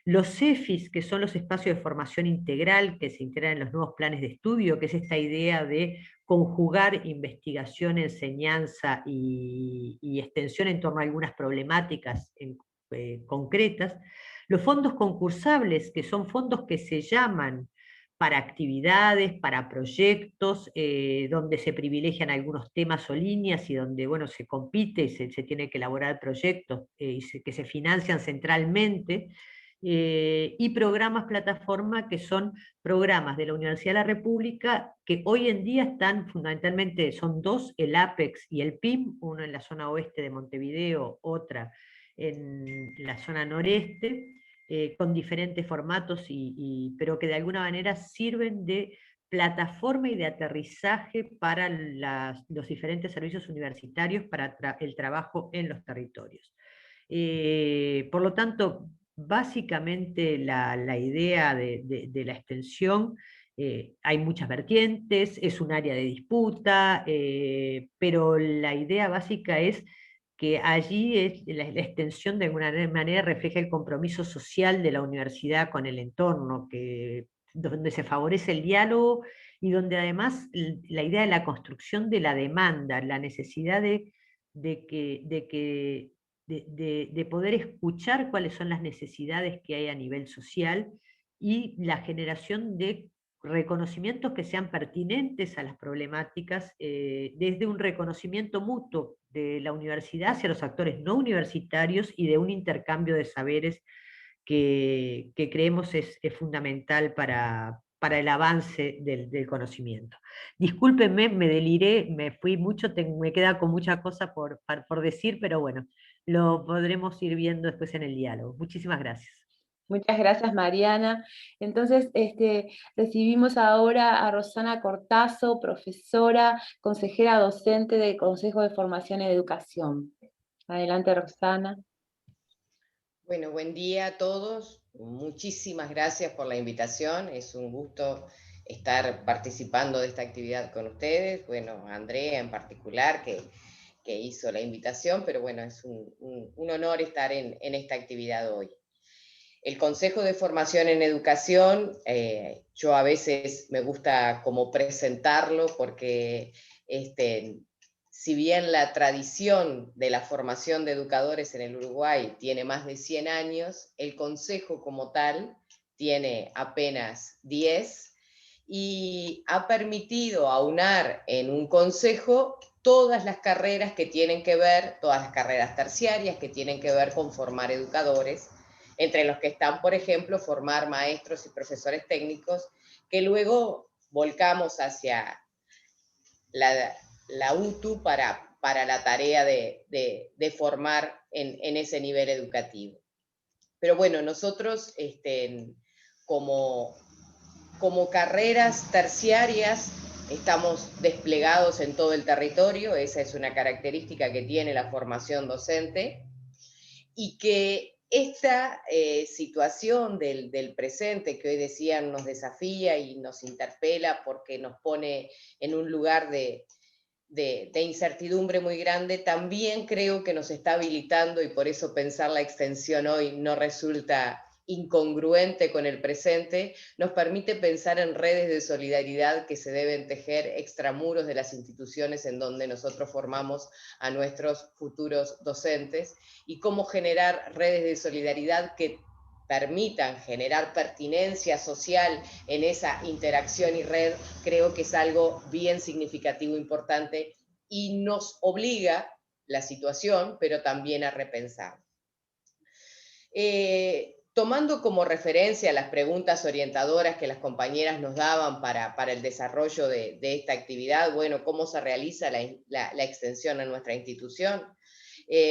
Los CEFIs, que son los espacios de formación integral que se integran en los nuevos planes de estudio, que es esta idea de conjugar investigación, enseñanza y extensión en torno a algunas problemáticas concretas. Los fondos concursables, que son fondos que se llaman para actividades, para proyectos, donde se privilegian algunos temas o líneas y donde se compite y se tiene que elaborar proyectos que se financian centralmente, y programas plataforma, que son programas de la Universidad de la República, que hoy en día están fundamentalmente, son dos, el APEX y el PIM, uno en la zona oeste de Montevideo, otra en la zona noreste, con diferentes formatos, pero que de alguna manera sirven de plataforma y de aterrizaje para los diferentes servicios universitarios para el trabajo en los territorios. Por lo tanto, básicamente la idea de la extensión, hay muchas vertientes, es un área de disputa, pero la idea básica es que allí la extensión de alguna manera refleja el compromiso social de la universidad con el entorno, donde se favorece el diálogo y donde además la idea de la construcción de la demanda, la necesidad de poder escuchar cuáles son las necesidades que hay a nivel social, y la generación de reconocimientos que sean pertinentes a las problemáticas, desde un reconocimiento mutuo de la universidad hacia los actores no universitarios y de un intercambio de saberes que creemos es fundamental para el avance del conocimiento. Discúlpenme, me deliré, me fui mucho, me queda con mucha cosa por decir, pero bueno, lo podremos ir viendo después en el diálogo. Muchísimas gracias. Muchas gracias, Mariana. Entonces, recibimos ahora a Rosana Cortazo, profesora, consejera docente del Consejo de Formación y Educación. Adelante, Rosana. Bueno, buen día a todos. Muchísimas gracias por la invitación. Es un gusto estar participando de esta actividad con ustedes. Bueno, Andrea en particular, que hizo la invitación, pero bueno, es un honor estar en esta actividad hoy. El Consejo de Formación en Educación, yo a veces me gusta como presentarlo porque si bien la tradición de la formación de educadores en el Uruguay tiene más de 100 años, el Consejo como tal tiene apenas 10, y ha permitido aunar en un consejo todas las carreras que tienen que ver, todas las carreras terciarias que tienen que ver con formar educadores, entre los que están, por ejemplo, formar maestros y profesores técnicos, que luego volcamos hacia la UTU para la tarea de formar en ese nivel educativo. Pero bueno, nosotros como carreras terciarias estamos desplegados en todo el territorio, esa es una característica que tiene la formación docente, y que esta situación del presente, que hoy decían nos desafía y nos interpela porque nos pone en un lugar de incertidumbre muy grande, también creo que nos está habilitando, y por eso pensar la extensión hoy no resulta incongruente con el presente, nos permite pensar en redes de solidaridad que se deben tejer extramuros de las instituciones en donde nosotros formamos a nuestros futuros docentes, y cómo generar redes de solidaridad que permitan generar pertinencia social en esa interacción y red, creo que es algo bien significativo, importante, y nos obliga la situación, pero también a repensar. Tomando como referencia las preguntas orientadoras que las compañeras nos daban para el desarrollo de esta actividad, bueno, ¿cómo se realiza la extensión en nuestra institución?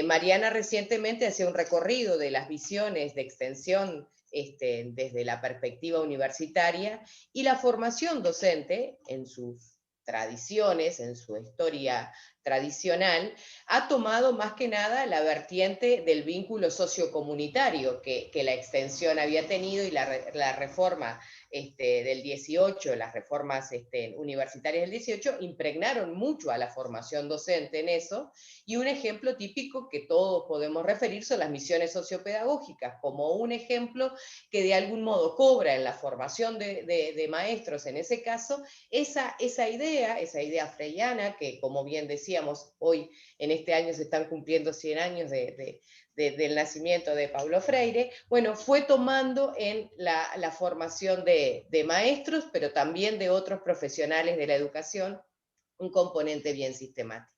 Mariana recientemente hacía un recorrido de las visiones de extensión desde la perspectiva universitaria, y la formación docente en sus tradiciones, en su historia tradicional, ha tomado más que nada la vertiente del vínculo sociocomunitario que la extensión había tenido, y la reforma del 18, las reformas universitarias del 18, impregnaron mucho a la formación docente en eso, y un ejemplo típico que todos podemos referir son las misiones sociopedagógicas, como un ejemplo que de algún modo cobra en la formación de maestros, en ese caso, esa idea freyana, que como bien decíamos, hoy en este año se están cumpliendo 100 años del nacimiento de Paulo Freire, bueno, fue tomando en la formación de maestros, pero también de otros profesionales de la educación, un componente bien sistemático.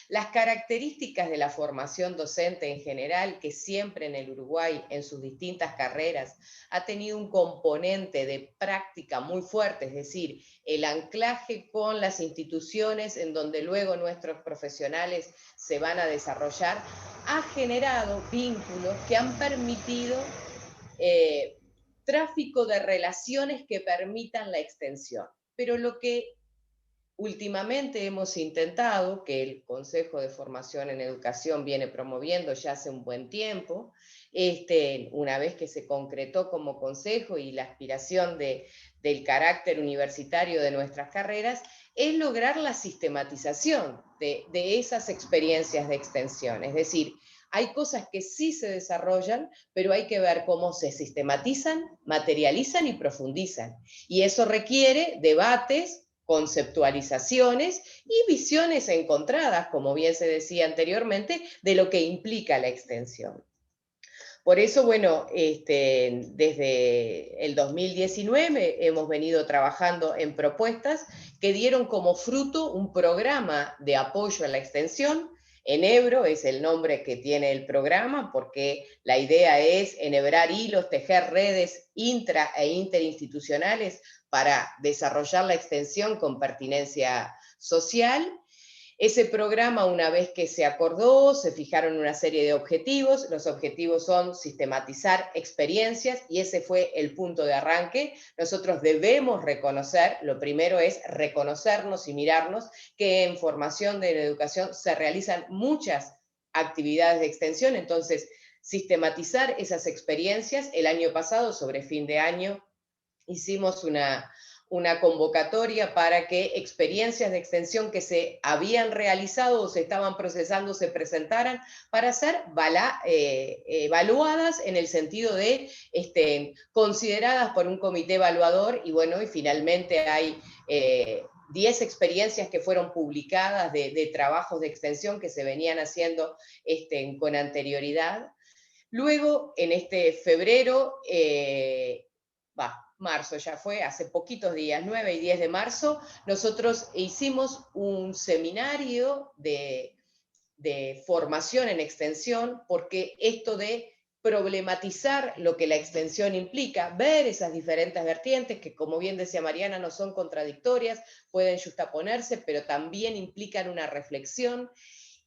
Las características de la formación docente en general, que siempre en el Uruguay, en sus distintas carreras, ha tenido un componente de práctica muy fuerte, es decir, el anclaje con las instituciones en donde luego nuestros profesionales se van a desarrollar, ha generado vínculos que han permitido tráfico de relaciones que permitan la extensión. Pero lo que últimamente hemos intentado, que el Consejo de Formación en Educación viene promoviendo ya hace un buen tiempo, una vez que se concretó como consejo y la aspiración del carácter universitario de nuestras carreras, es lograr la sistematización de esas experiencias de extensión. Es decir, hay cosas que sí se desarrollan, pero hay que ver cómo se sistematizan, materializan y profundizan. Y eso requiere debates, conceptualizaciones y visiones encontradas, como bien se decía anteriormente, de lo que implica la extensión. Por eso, bueno, desde el 2019 hemos venido trabajando en propuestas que dieron como fruto un programa de apoyo a la extensión. Enebro es el nombre que tiene el programa, porque la idea es enhebrar hilos, tejer redes intra e interinstitucionales para desarrollar la extensión con pertinencia social. Ese programa, una vez que se acordó, se fijaron una serie de objetivos. Los objetivos son sistematizar experiencias, y ese fue el punto de arranque. Nosotros debemos reconocer, lo primero es reconocernos y mirarnos, que en formación de la educación se realizan muchas actividades de extensión, entonces sistematizar esas experiencias. El año pasado, sobre fin de año, hicimos una convocatoria para que experiencias de extensión que se habían realizado o se estaban procesando se presentaran para ser evaluadas en el sentido de consideradas por un comité evaluador, y bueno, y finalmente hay 10 experiencias que fueron publicadas de trabajos de extensión que se venían haciendo con anterioridad. Luego, en este febrero, marzo, ya fue hace poquitos días, 9 y 10 de marzo, nosotros hicimos un seminario de formación en extensión, porque esto de problematizar lo que la extensión implica, ver esas diferentes vertientes que, como bien decía Mariana, no son contradictorias, pueden justaponerse, pero también implican una reflexión.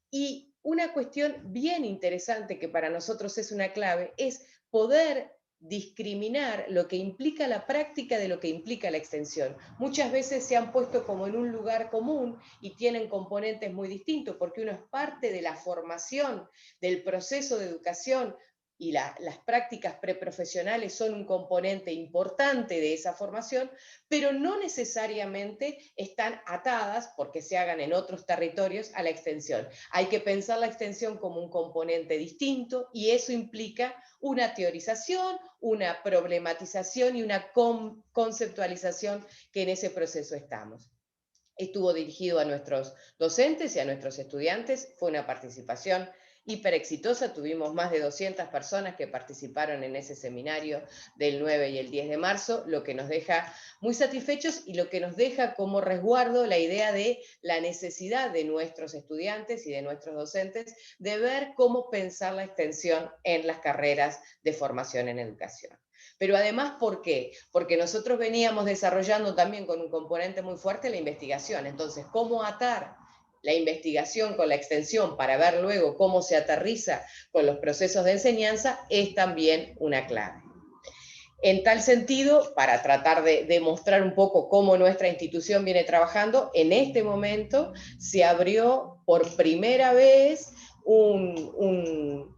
Y una cuestión bien interesante que para nosotros es una clave es poder discriminar lo que implica la práctica de lo que implica la extensión. Muchas veces se han puesto como en un lugar común y tienen componentes muy distintos, porque uno es parte de la formación, del proceso de educación, y las prácticas preprofesionales son un componente importante de esa formación, pero no necesariamente están atadas, porque se hagan en otros territorios, a la extensión. Hay que pensar la extensión como un componente distinto, y eso implica una teorización, una problematización y una conceptualización, que en ese proceso estamos. Estuvo dirigido a nuestros docentes y a nuestros estudiantes, fue una participación hiper exitosa, tuvimos más de 200 personas que participaron en ese seminario del 9 y el 10 de marzo, lo que nos deja muy satisfechos y lo que nos deja como resguardo la idea de la necesidad de nuestros estudiantes y de nuestros docentes de ver cómo pensar la extensión en las carreras de formación en educación. Pero además, ¿por qué? Porque nosotros veníamos desarrollando también con un componente muy fuerte la investigación. Entonces, ¿cómo atar la investigación con la extensión para ver luego cómo se aterriza con los procesos de enseñanza? Es también una clave. En tal sentido, para tratar de demostrar un poco cómo nuestra institución viene trabajando, en este momento se abrió por primera vez un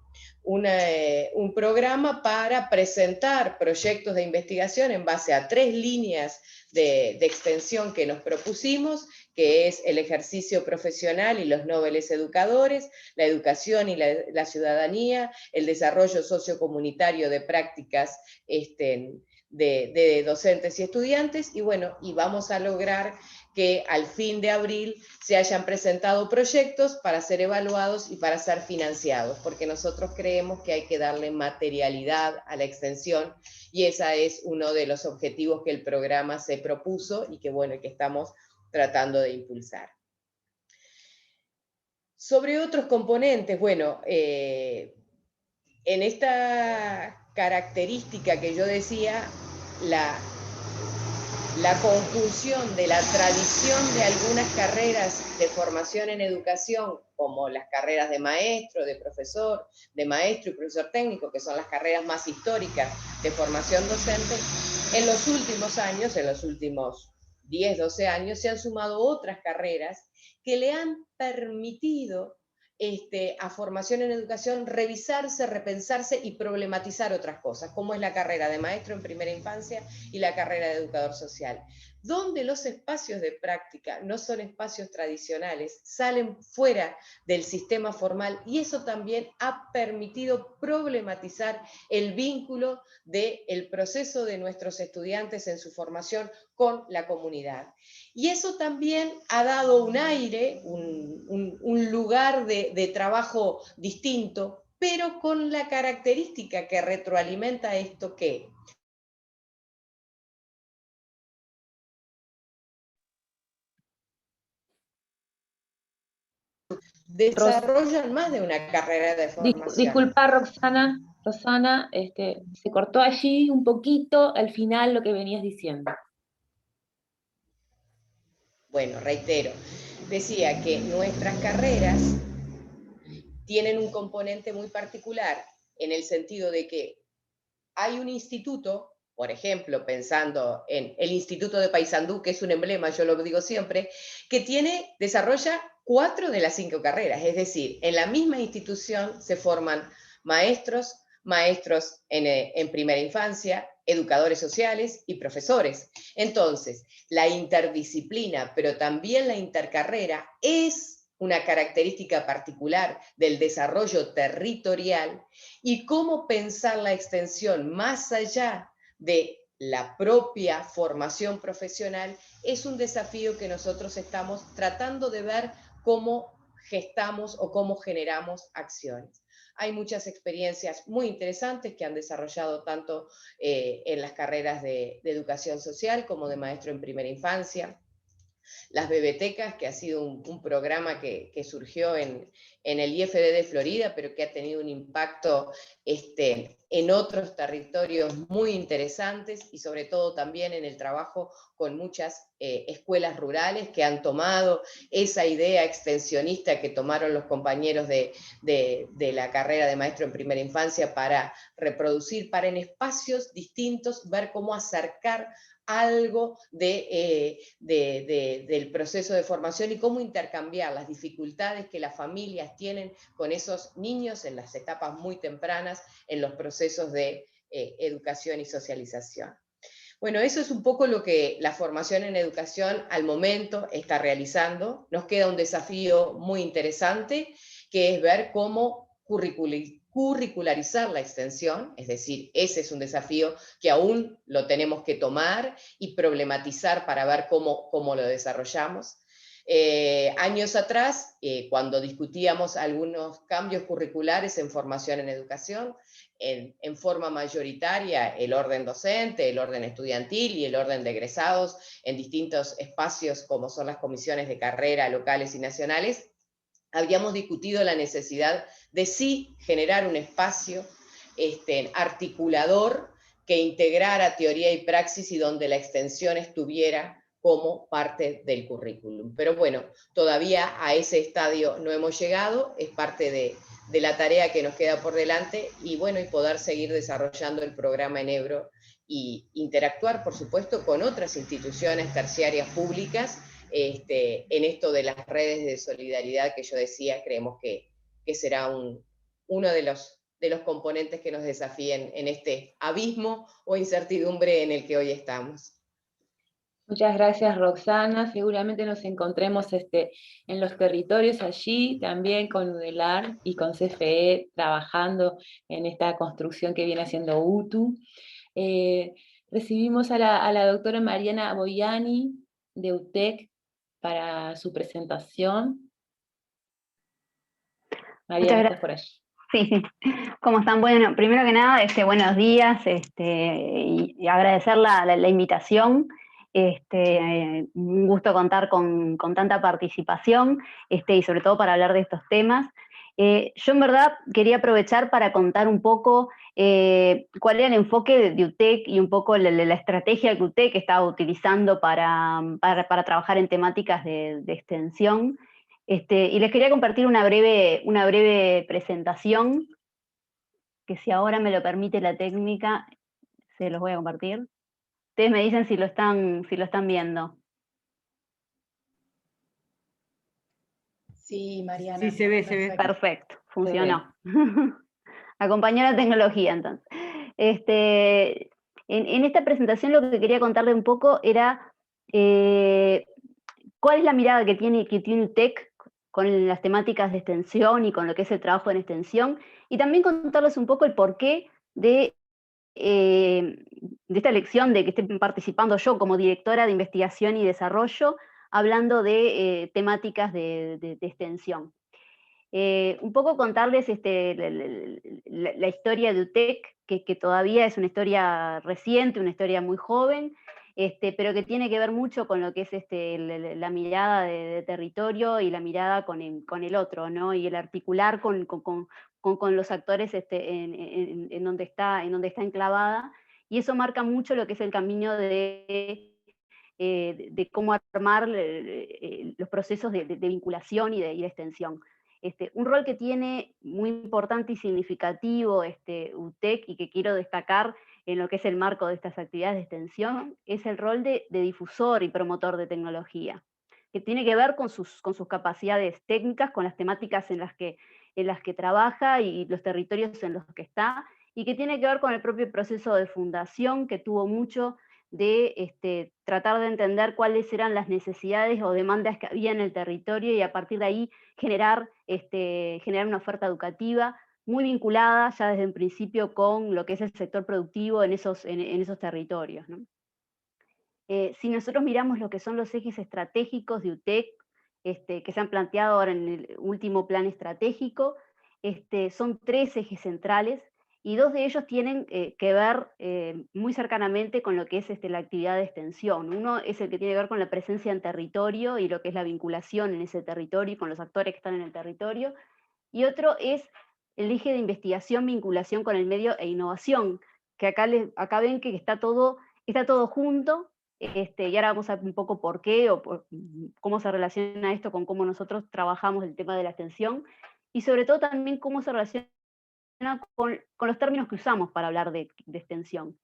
programa para presentar proyectos de investigación en base a 3 líneas de extensión que nos propusimos, que es el ejercicio profesional y los nobles educadores, la educación y la ciudadanía, el desarrollo sociocomunitario de prácticas de docentes y estudiantes, y bueno, y vamos a lograr que al fin de abril se hayan presentado proyectos para ser evaluados y para ser financiados, porque nosotros creemos que hay que darle materialidad a la extensión, y ese es uno de los objetivos que el programa se propuso y que, bueno, que estamos tratando de impulsar. Sobre otros componentes, bueno, en esta característica que yo decía, la conjunción de la tradición de algunas carreras de formación en educación, como las carreras de maestro, de profesor, de maestro y profesor técnico, que son las carreras más históricas de formación docente, en los últimos años, en los últimos 10, 12 años, se han sumado otras carreras que le han permitido a formación en educación revisarse, repensarse y problematizar otras cosas, como es la carrera de maestro en primera infancia y la carrera de educador social, donde los espacios de práctica no son espacios tradicionales, salen fuera del sistema formal, y eso también ha permitido problematizar el vínculo del proceso de nuestros estudiantes en su formación con la comunidad. Y eso también ha dado un aire, un lugar de trabajo distinto, pero con la característica que retroalimenta esto, que desarrollan más de una carrera de formación. Disculpa, Roxana, se cortó allí un poquito al final lo que venías diciendo. Bueno, reitero, decía que nuestras carreras tienen un componente muy particular, en el sentido de que hay un instituto, por ejemplo, pensando en el Instituto de Paysandú, que es un emblema, yo lo digo siempre, que desarrolla 4 de las 5 carreras, es decir, en la misma institución se forman maestros en primera infancia, educadores sociales y profesores. Entonces, la interdisciplina, pero también la intercarrera, es una característica particular del desarrollo territorial, y cómo pensar la extensión más allá de la propia formación profesional es un desafío que nosotros estamos tratando de ver cómo gestamos o cómo generamos acciones. hay muchas experiencias muy interesantes que han desarrollado tanto en las carreras de educación social como de maestro en primera infancia. Las Bebetecas, que ha sido un programa que surgió en el IFD de Florida, pero que ha tenido un impacto en otros territorios muy interesantes, y sobre todo también en el trabajo con muchas escuelas rurales que han tomado esa idea extensionista que tomaron los compañeros de la carrera de maestro en primera infancia para reproducir, para en espacios distintos ver cómo acercar algo del proceso de formación y cómo intercambiar las dificultades que las familias tienen con esos niños en las etapas muy tempranas, en los procesos de educación y socialización. Bueno, eso es un poco lo que la formación en educación al momento está realizando. Nos queda un desafío muy interesante, que es ver cómo curricularizar la extensión, es decir, ese es un desafío que aún lo tenemos que tomar y problematizar para ver cómo lo desarrollamos. Años atrás, cuando discutíamos algunos cambios curriculares en formación en educación, en forma mayoritaria el orden docente, el orden estudiantil y el orden de egresados en distintos espacios como son las comisiones de carrera locales y nacionales, habíamos discutido la necesidad de sí generar un espacio articulador que integrara teoría y praxis y donde la extensión estuviera como parte del currículum. Pero bueno, todavía a ese estadio no hemos llegado, es parte de la tarea que nos queda por delante y bueno, y poder seguir desarrollando el programa en Ebro y interactuar, por supuesto, con otras instituciones terciarias públicas en esto de las redes de solidaridad que yo decía, creemos que será uno de los componentes que nos desafíen en este abismo o incertidumbre en el que hoy estamos. Muchas gracias, Roxana. Seguramente nos encontremos en los territorios allí, también con UDELAR y con CFE, trabajando en esta construcción que viene haciendo UTU. Recibimos a la doctora Mariana Boiani, de UTEC, para su presentación. Mariana, estás por allí. Sí, ¿cómo están? Bueno, primero que nada, buenos días, y agradecer la invitación. Un gusto contar con tanta participación, y sobre todo para hablar de estos temas. Yo en verdad quería aprovechar para contar un poco cuál era el enfoque de UTEC y un poco la estrategia que UTEC estaba utilizando para trabajar en temáticas de extensión. Y les quería compartir una breve presentación, que si ahora me lo permite la técnica, se los voy a compartir. Ustedes me dicen si lo están viendo. Sí, Mariana. Sí, se ve. Perfecto, funcionó. Acompañó la tecnología, entonces. En esta presentación lo que quería contarle un poco era cuál es la mirada que tiene UTEC con las temáticas de extensión y con lo que es el trabajo en extensión, y también contarles un poco el porqué de esta elección de que esté participando yo como directora de investigación y desarrollo, hablando de temáticas de extensión. Un poco contarles la historia de UTEC, que todavía es una historia reciente, una historia muy joven, pero que tiene que ver mucho con lo que es la mirada de territorio y la mirada con el otro, ¿no? Y el articular con los actores en donde está enclavada, y eso marca mucho lo que es el camino de cómo armar los procesos de vinculación y de extensión. Un rol que tiene muy importante y significativo UTEC, y que quiero destacar en lo que es el marco de estas actividades de extensión, es el rol de difusor y promotor de tecnología, que tiene que ver con sus capacidades técnicas, con las temáticas en las que trabaja y los territorios en los que está, y que tiene que ver con el propio proceso de fundación, que tuvo mucho de tratar de entender cuáles eran las necesidades o demandas que había en el territorio, y a partir de ahí generar una oferta educativa muy vinculada ya desde el principio con lo que es el sector productivo en esos territorios, ¿no? Si nosotros miramos lo que son los ejes estratégicos de UTEC, que se han planteado ahora en el último plan estratégico, son 3 ejes centrales, y 2 de ellos tienen que ver muy cercanamente con lo que es la actividad de extensión. Uno es el que tiene que ver con la presencia en territorio y lo que es la vinculación en ese territorio y con los actores que están en el territorio, y otro es el eje de investigación, vinculación con el medio e innovación, que acá ven que está todo junto, y ahora vamos a ver un poco por qué, o cómo se relaciona esto con cómo nosotros trabajamos el tema de la extensión, y sobre todo también cómo se relaciona con los términos que usamos para hablar de extensión.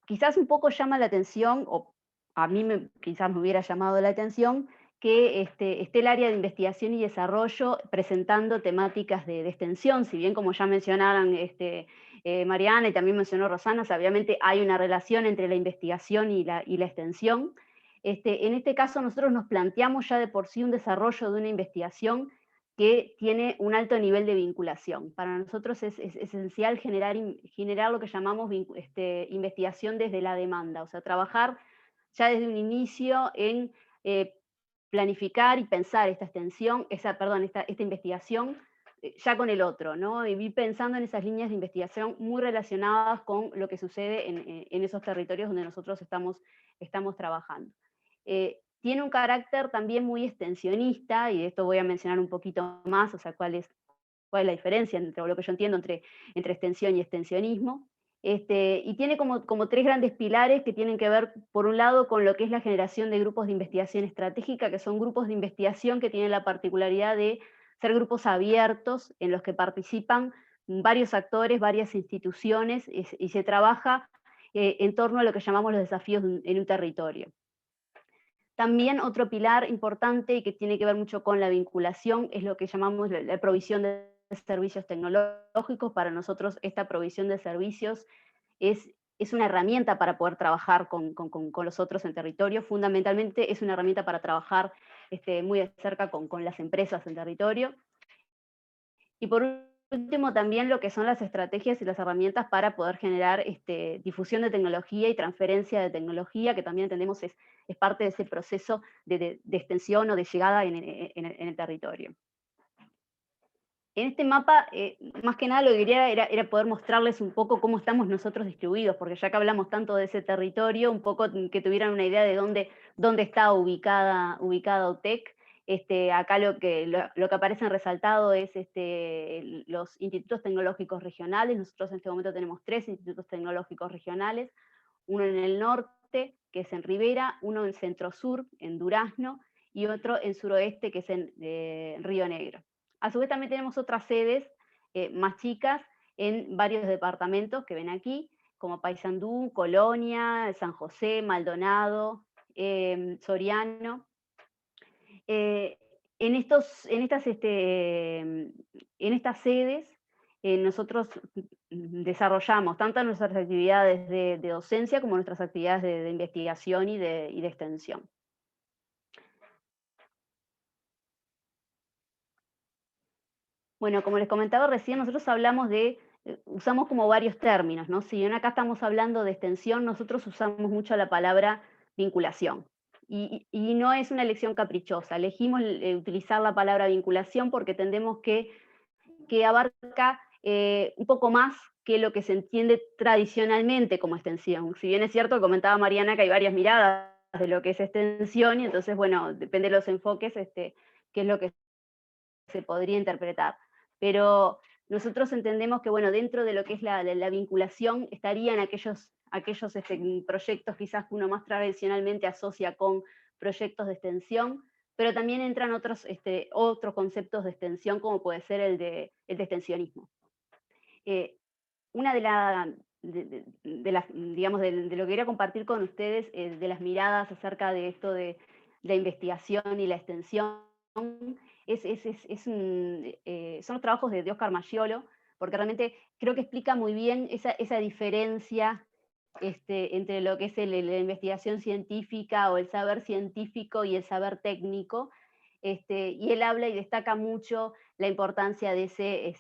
Quizás un poco llama la atención, o a mí quizás me hubiera llamado la atención, que esté el área de investigación y desarrollo presentando temáticas de extensión, si bien como ya mencionaron Mariana y también mencionó Rosana, obviamente hay una relación entre la investigación y la extensión. En este caso nosotros nos planteamos ya de por sí un desarrollo de una investigación que tiene un alto nivel de vinculación. Para nosotros es esencial generar lo que llamamos investigación desde la demanda, o sea, trabajar ya desde un inicio en planificar y pensar esta investigación ya con el otro, ¿no? Y ir pensando en esas líneas de investigación muy relacionadas con lo que sucede en esos territorios donde nosotros estamos trabajando. Tiene un carácter también muy extensionista, y de esto voy a mencionar un poquito más, o sea, cuál es la diferencia entre lo que yo entiendo entre extensión y extensionismo. Y tiene como 3 grandes pilares que tienen que ver, por un lado, con lo que es la generación de grupos de investigación estratégica, que son grupos de investigación que tienen la particularidad de ser grupos abiertos, en los que participan varios actores, varias instituciones, y se trabaja en torno a lo que llamamos los desafíos en un territorio. También otro pilar importante y que tiene que ver mucho con la vinculación es lo que llamamos la provisión de servicios tecnológicos. Para nosotros esta provisión de servicios es una herramienta para poder trabajar con los otros en territorio. Fundamentalmente es una herramienta para trabajar muy de cerca con las empresas en territorio. Y por último, también lo que son las estrategias y las herramientas para poder generar difusión de tecnología y transferencia de tecnología, que también entendemos es parte de ese proceso de extensión o de llegada en el territorio. En este mapa, más que nada lo que quería era poder mostrarles un poco cómo estamos nosotros distribuidos, porque ya que hablamos tanto de ese territorio, un poco que tuvieran una idea de dónde está ubicada UTEC. Acá lo que aparece en resaltado es los institutos tecnológicos regionales. Nosotros en este momento tenemos 3 institutos tecnológicos regionales, uno en el norte, que es en Rivera, uno en centro-sur, en Durazno, y otro en suroeste, que es en Río Negro. A su vez también tenemos otras sedes más chicas en varios departamentos que ven aquí, como Paysandú, Colonia, San José, Maldonado, Soriano. En estas sedes nosotros desarrollamos tanto nuestras actividades de docencia como nuestras actividades de investigación y de extensión. Bueno, como les comentaba recién, nosotros usamos como varios términos, ¿no? Si bien acá estamos hablando de extensión, nosotros usamos mucho la palabra vinculación. Y no es una elección caprichosa, elegimos utilizar la palabra vinculación porque entendemos que abarca un poco más que lo que se entiende tradicionalmente como extensión. Si bien es cierto, comentaba Mariana que hay varias miradas de lo que es extensión, y entonces, bueno, depende de los enfoques, qué es lo que se podría interpretar. Pero nosotros entendemos que, bueno, dentro de lo que es la vinculación estarían aquellos proyectos quizás que uno más tradicionalmente asocia con proyectos de extensión, pero también entran otros conceptos de extensión, como puede ser el de extensionismo. Una de lo que quería compartir con ustedes, de las miradas acerca de esto de la investigación y la extensión, son los trabajos de Óscar Maggiolo, porque realmente creo que explica muy bien esa diferencia entre lo que es la investigación científica o el saber científico y el saber técnico, y él habla y destaca mucho la importancia de ese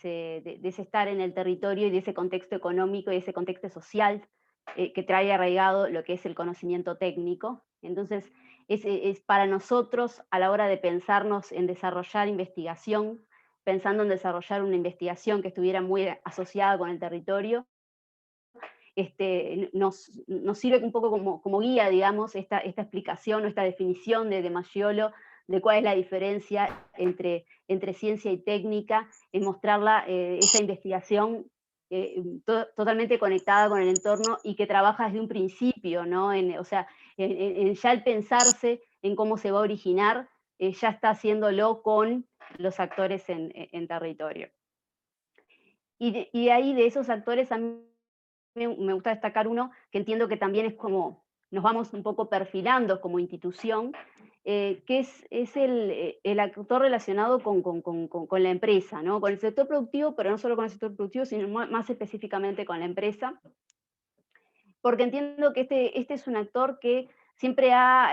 estar en el territorio y de ese contexto económico y ese contexto social que trae arraigado lo que es el conocimiento técnico. Entonces, es para nosotros, a la hora de pensarnos en desarrollar investigación, pensando en desarrollar una investigación que estuviera muy asociada con el territorio, nos sirve un poco como guía, digamos, esta explicación o esta definición de Maggiolo, de cuál es la diferencia entre ciencia y técnica, en mostrarla, esa investigación totalmente conectada con el entorno y que trabaja desde un principio, ¿no? O sea, ya el pensarse en cómo se va a originar, ya está haciéndolo con los actores en territorio. Y de ahí, de esos actores, a mí me gusta destacar uno que entiendo que también es como nos vamos un poco perfilando como institución, que es el actor relacionado con la empresa, ¿no? Con el sector productivo, pero no solo con el sector productivo, sino más específicamente con la empresa, porque entiendo que este es un actor que siempre ha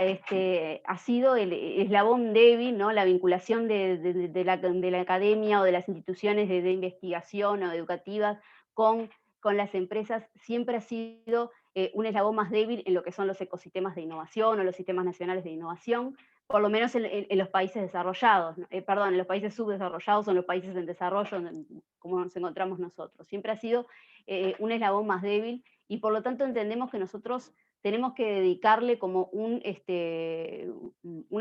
sido el eslabón débil, ¿no? La vinculación de la academia o de las instituciones de investigación o educativas con las empresas siempre ha sido un eslabón más débil en lo que son los ecosistemas de innovación o los sistemas nacionales de innovación, por lo menos en los países desarrollados, perdón, en los países subdesarrollados o en los países en desarrollo, como nos encontramos nosotros. Siempre ha sido un eslabón más débil y por lo tanto entendemos que nosotros tenemos que dedicarle como una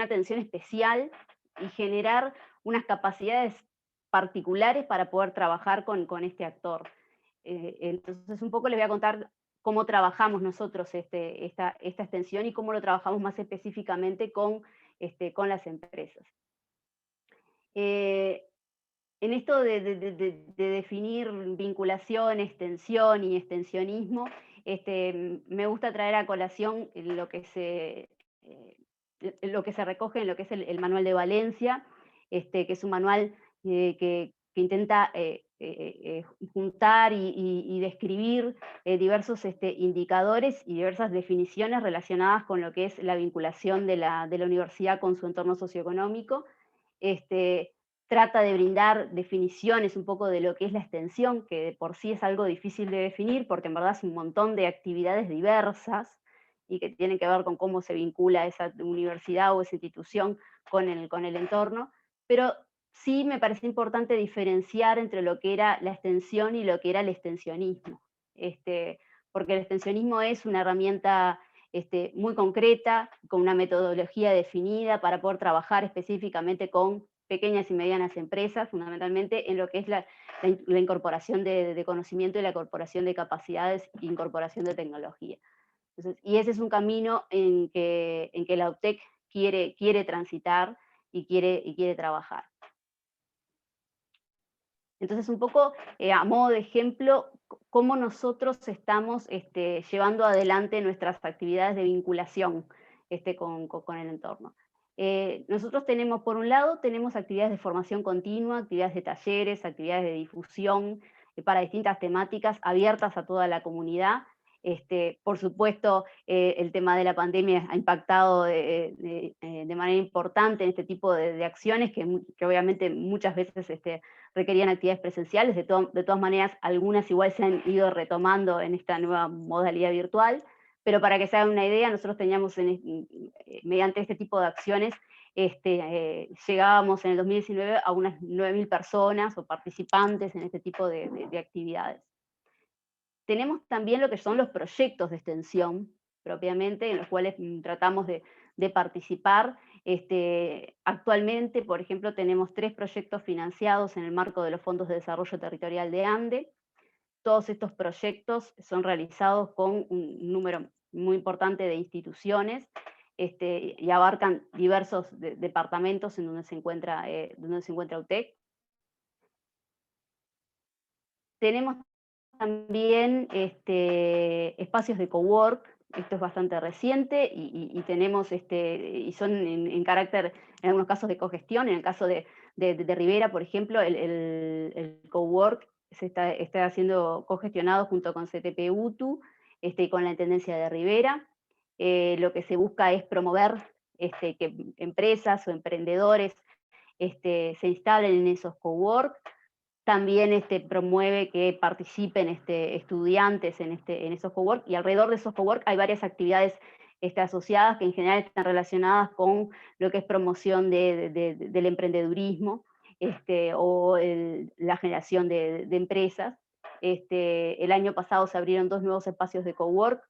atención especial y generar unas capacidades particulares para poder trabajar con este actor. Entonces un poco les voy a contar cómo trabajamos nosotros esta extensión y cómo lo trabajamos más específicamente con las empresas. En esto de definir vinculación, extensión y extensionismo, me gusta traer a colación lo que se recoge en lo que es el manual de Valencia, que es un manual que intenta juntar y describir diversos indicadores y diversas definiciones relacionadas con lo que es la vinculación de la universidad con su entorno socioeconómico. Trata de brindar definiciones un poco de lo que es la extensión, que de por sí es algo difícil de definir, porque en verdad es un montón de actividades diversas y que tienen que ver con cómo se vincula esa universidad o esa institución con el entorno, pero sí me parece importante diferenciar entre lo que era la extensión y lo que era el extensionismo, porque el extensionismo es una herramienta muy concreta, con una metodología definida para poder trabajar específicamente con pequeñas y medianas empresas, fundamentalmente en lo que es la incorporación de conocimiento y la incorporación de capacidades e incorporación de tecnología. Entonces, y ese es un camino en que la UTEC quiere transitar y quiere trabajar. Entonces, un poco a modo de ejemplo, cómo nosotros estamos llevando adelante nuestras actividades de vinculación con el entorno. Nosotros tenemos, por un lado, tenemos actividades de formación continua, actividades de talleres, actividades de difusión para distintas temáticas abiertas a toda la comunidad. Por supuesto, el tema de la pandemia ha impactado de manera importante en este tipo de acciones que obviamente muchas veces requerían actividades presenciales. De todas maneras, algunas igual se han ido retomando en esta nueva modalidad virtual. Pero para que se hagan una idea, nosotros teníamos, mediante este tipo de acciones, llegábamos en el 2019 a unas 9.000 personas o participantes en este tipo de actividades. Tenemos también lo que son los proyectos de extensión, propiamente, en los cuales tratamos de participar. Actualmente, por ejemplo, tenemos 3 proyectos financiados en el marco de los Fondos de Desarrollo Territorial de ANDE. Todos estos proyectos son realizados con un número muy importante de instituciones y abarcan diversos departamentos en donde se encuentra UTEC. Tenemos también espacios de cowork, esto es bastante reciente, y tenemos, y son en carácter, en algunos casos de cogestión. En el caso de Rivera, por ejemplo, el cowork se está siendo cogestionado junto con CTP-UTU y con la Intendencia de Rivera. Lo que se busca es promover que empresas o emprendedores se instalen en esos cowork. También promueve que participen estudiantes en esos cowork, y alrededor de esos cowork hay varias actividades asociadas que en general están relacionadas con lo que es promoción del emprendedurismo, o la generación de empresas. El año pasado se abrieron 2 nuevos espacios de cowork,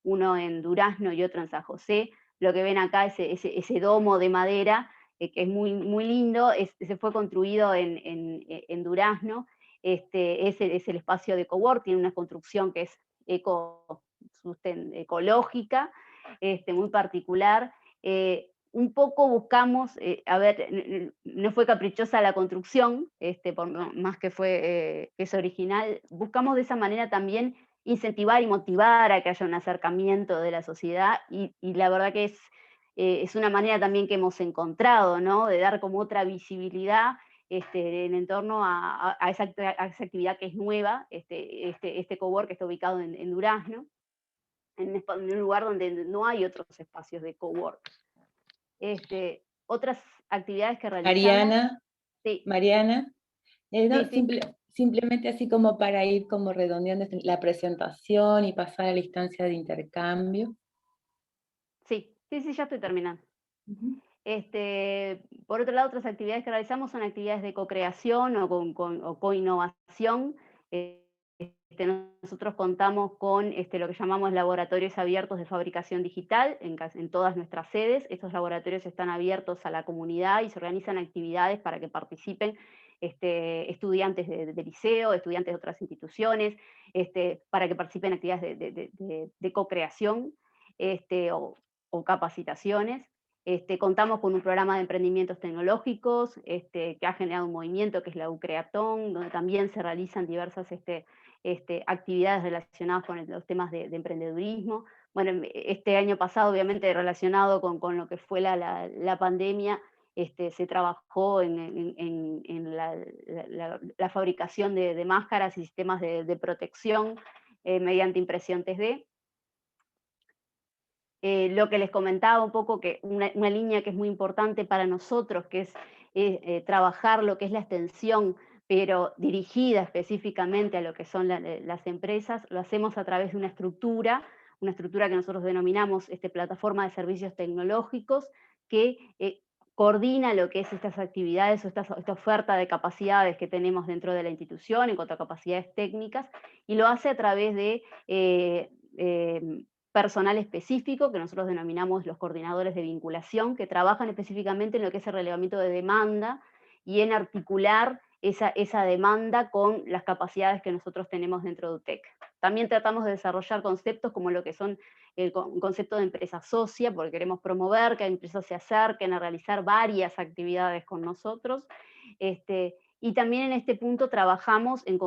uno en Durazno y otro en San José. Lo que ven acá, ese domo de madera, que es muy, muy lindo, se fue construido en Durazno. Es el espacio de cowork, tiene una construcción que es ecológica, muy particular. Un poco buscamos, no fue caprichosa la construcción, por más que es original, buscamos de esa manera también incentivar y motivar a que haya un acercamiento de la sociedad, y la verdad que es una manera también que hemos encontrado, ¿no? De dar como otra visibilidad en torno a esa actividad que es nueva, este cowork que está ubicado en Durazno, en un lugar donde no hay otros espacios de cowork. Otras actividades que realizamos. Mariana, no, sí. simplemente así como para ir como redondeando la presentación y pasar a la instancia de intercambio. Sí, ya estoy terminando. Por otro lado, otras actividades que realizamos son actividades de co-creación o co-innovación. Nosotros contamos con lo que llamamos laboratorios abiertos de fabricación digital en todas nuestras sedes. Estos laboratorios están abiertos a la comunidad y se organizan actividades para que participen estudiantes de liceo, estudiantes de otras instituciones, para que participen en actividades de co-creación o capacitaciones. Contamos con un programa de emprendimientos tecnológicos que ha generado un movimiento que es la UCREATON, donde también se realizan diversas actividades relacionadas con los temas de emprendedurismo. Bueno, este año pasado, obviamente relacionado con lo que fue la pandemia, se trabajó en la fabricación de máscaras y sistemas de protección mediante impresión 3D. Lo que les comentaba un poco, que una línea que es muy importante para nosotros, que es trabajar lo que es la extensión, pero dirigida específicamente a lo que son las empresas, lo hacemos a través de una estructura que nosotros denominamos plataforma de servicios tecnológicos, que coordina lo que es estas actividades o esta oferta de capacidades que tenemos dentro de la institución en cuanto a capacidades técnicas, y lo hace a través de personal específico, que nosotros denominamos los coordinadores de vinculación, que trabajan específicamente en lo que es el relevamiento de demanda y en articular esa demanda con las capacidades que nosotros tenemos dentro de UTEC. También tratamos de desarrollar conceptos como lo que son el concepto de empresa socia, porque queremos promover que empresas se acerquen a realizar varias actividades con nosotros. Y también en este punto trabajamos en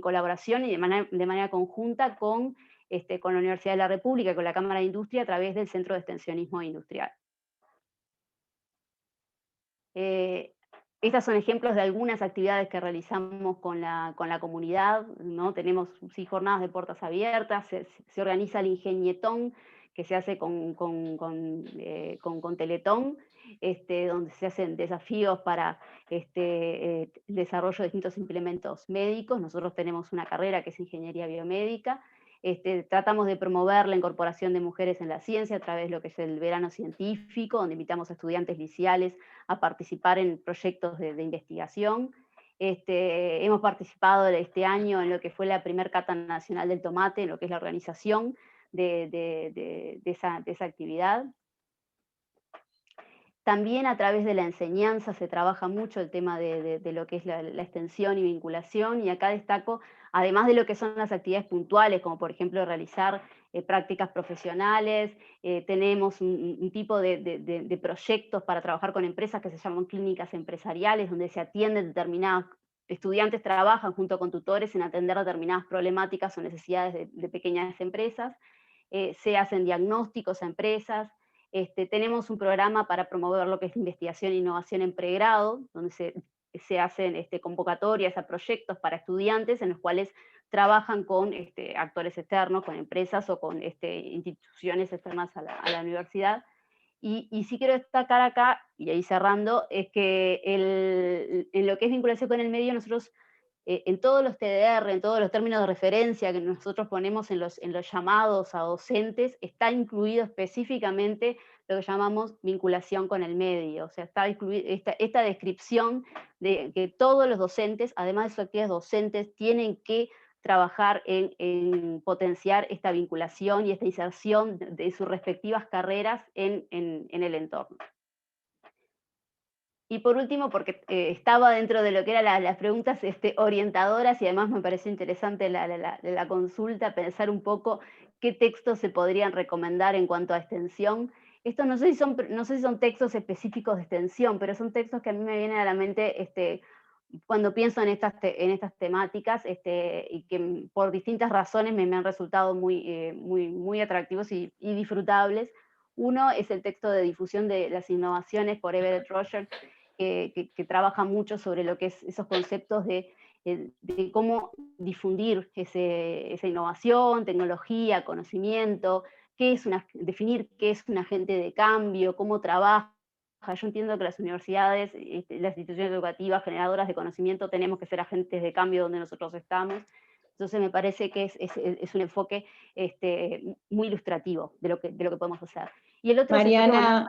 colaboración y de manera conjunta con la Universidad de la República y con la Cámara de Industria a través del Centro de Extensionismo Industrial. Estos son ejemplos de algunas actividades que realizamos con la comunidad, ¿no? Tenemos jornadas de puertas abiertas, se organiza el Ingenietón, que se hace con Teletón, donde se hacen desafíos para el desarrollo de distintos implementos médicos. Nosotros tenemos una carrera que es Ingeniería Biomédica. Tratamos de promover la incorporación de mujeres en la ciencia a través de lo que es el verano científico, donde invitamos a estudiantes liceales a participar en proyectos de investigación. Hemos participado este año en lo que fue la primer Cata Nacional del Tomate, en lo que es la organización de esa actividad. También a través de la enseñanza se trabaja mucho el tema de lo que es la extensión y vinculación, y acá destaco, además de lo que son las actividades puntuales, como por ejemplo realizar prácticas profesionales, tenemos un tipo de proyectos para trabajar con empresas que se llaman clínicas empresariales, donde se atienden determinadas, estudiantes trabajan junto con tutores en atender determinadas problemáticas o necesidades de pequeñas empresas, se hacen diagnósticos a empresas. Tenemos un programa para promover lo que es investigación e innovación en pregrado, donde se hacen convocatorias a proyectos para estudiantes en los cuales trabajan con actores externos, con empresas o con instituciones externas a la universidad. Y sí quiero destacar acá, y ahí cerrando, es que en lo que es vinculación con el medio, nosotros en todos los TDR, en todos los términos de referencia que nosotros ponemos en los llamados a docentes, está incluido específicamente lo que llamamos vinculación con el medio. O sea, está esta descripción de que todos los docentes, además de sus actividades docentes, tienen que trabajar en potenciar esta vinculación y esta inserción de sus respectivas carreras en el entorno. Y por último, porque estaba dentro de lo que eran las preguntas orientadoras, y además me pareció interesante la consulta, pensar un poco qué textos se podrían recomendar en cuanto a extensión. Estos no sé si son textos específicos de extensión, pero son textos que a mí me vienen a la mente cuando pienso en estas temáticas, y que por distintas razones me han resultado muy atractivos y disfrutables. Uno es el texto de difusión de las innovaciones por Everett Roger, que trabaja mucho sobre lo que es esos conceptos de cómo difundir esa innovación, tecnología, conocimiento, definir qué es un agente de cambio, cómo trabaja. Yo entiendo que las universidades, las instituciones educativas generadoras de conocimiento, tenemos que ser agentes de cambio donde nosotros estamos. Entonces me parece que es un enfoque muy ilustrativo de lo que podemos hacer. Y el otro Mariana,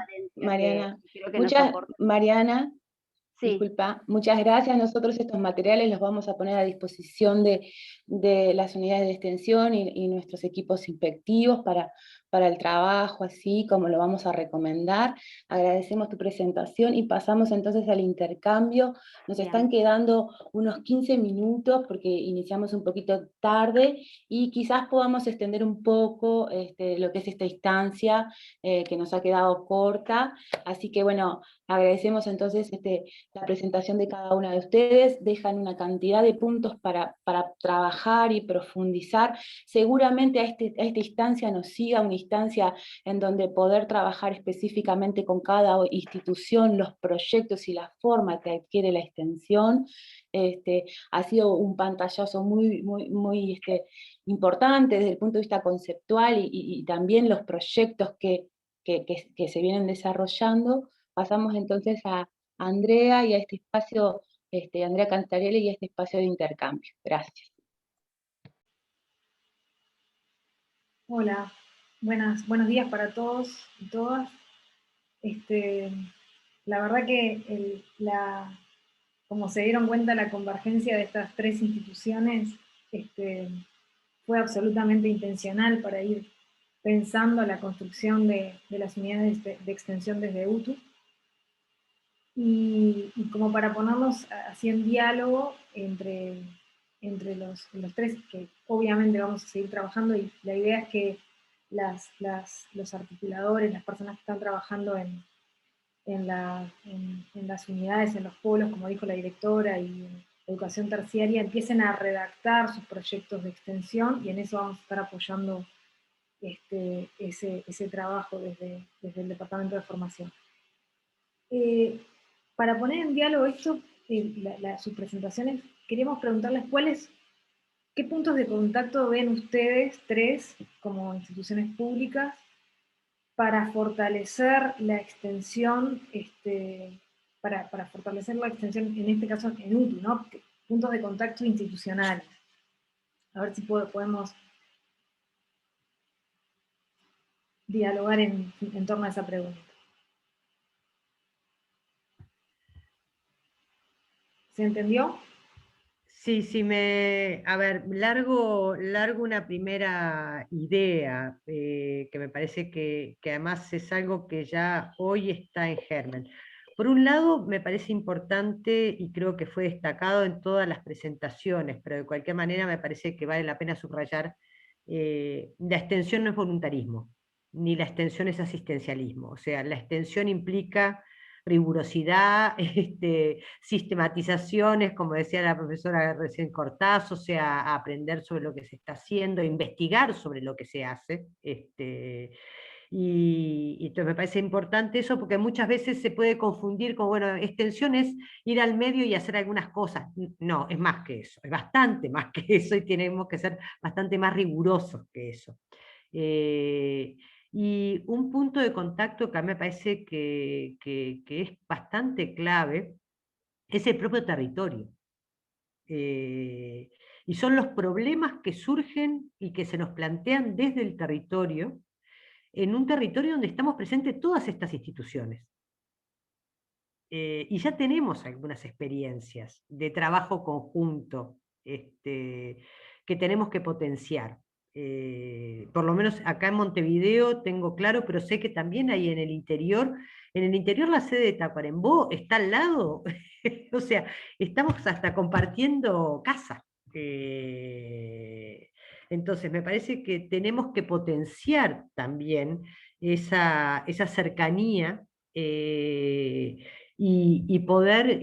Mariana, sí. Disculpa, muchas gracias. Nosotros estos materiales los vamos a poner a disposición de las unidades de extensión y nuestros equipos inspectivos para el trabajo, así como lo vamos a recomendar. Agradecemos tu presentación y pasamos entonces al intercambio. Nos están quedando unos 15 minutos porque iniciamos un poquito tarde y quizás podamos extender un poco lo que es esta instancia que nos ha quedado corta. Así que bueno, agradecemos entonces la presentación de cada una de ustedes. Dejan una cantidad de puntos para trabajar y profundizar. Seguramente a esta instancia nos siga una instancia en donde poder trabajar específicamente con cada institución, los proyectos y la forma que adquiere la extensión. Ha sido un pantallazo muy importante desde el punto de vista conceptual y también los proyectos que se vienen desarrollando. Pasamos entonces a Andrea y a este espacio, Andrea Cantarelli y a este espacio de intercambio. Gracias. Hola, buenos días para todos y todas. La verdad que como se dieron cuenta, la convergencia de estas tres instituciones fue absolutamente intencional para ir pensando la construcción de las unidades de extensión desde UTU. Y como para ponernos así en diálogo entre los tres, que obviamente vamos a seguir trabajando, y la idea es que los articuladores, las personas que están trabajando en las unidades, en los polos, como dijo la directora, y en educación terciaria, empiecen a redactar sus proyectos de extensión, y en eso vamos a estar apoyando ese trabajo desde el Departamento de Formación. Para poner en diálogo esto, sus presentaciones, queríamos preguntarles qué puntos de contacto ven ustedes tres como instituciones públicas para fortalecer la extensión, para fortalecer la extensión, en este caso en UTU, ¿no? Puntos de contacto institucionales. A ver si podemos dialogar en torno a esa pregunta. ¿Se entendió? Sí, a ver, largo una primera idea, que me parece que además es algo que ya hoy está en germen. Por un lado, me parece importante, y creo que fue destacado en todas las presentaciones, pero de cualquier manera me parece que vale la pena subrayar, la extensión no es voluntarismo, ni la extensión es asistencialismo. O sea, la extensión implica rigurosidad, sistematizaciones, como decía la profesora recién Cortaz, o sea, aprender sobre lo que se está haciendo, investigar sobre lo que se hace. Y entonces me parece importante eso, porque muchas veces se puede confundir con, bueno, extensión es ir al medio y hacer algunas cosas. No, es más que eso, es bastante más que eso, y tenemos que ser bastante más rigurosos que eso. Y un punto de contacto que a mí me parece que es bastante clave es el propio territorio. Y son los problemas que surgen y que se nos plantean desde el territorio, en un territorio donde estamos presentes todas estas instituciones. Y ya tenemos algunas experiencias de trabajo conjunto que tenemos que potenciar. Por lo menos acá en Montevideo tengo claro, pero sé que también hay en el interior la sede de Tacuarembó está al lado, o sea, estamos hasta compartiendo casa. Entonces me parece que tenemos que potenciar también esa cercanía y poder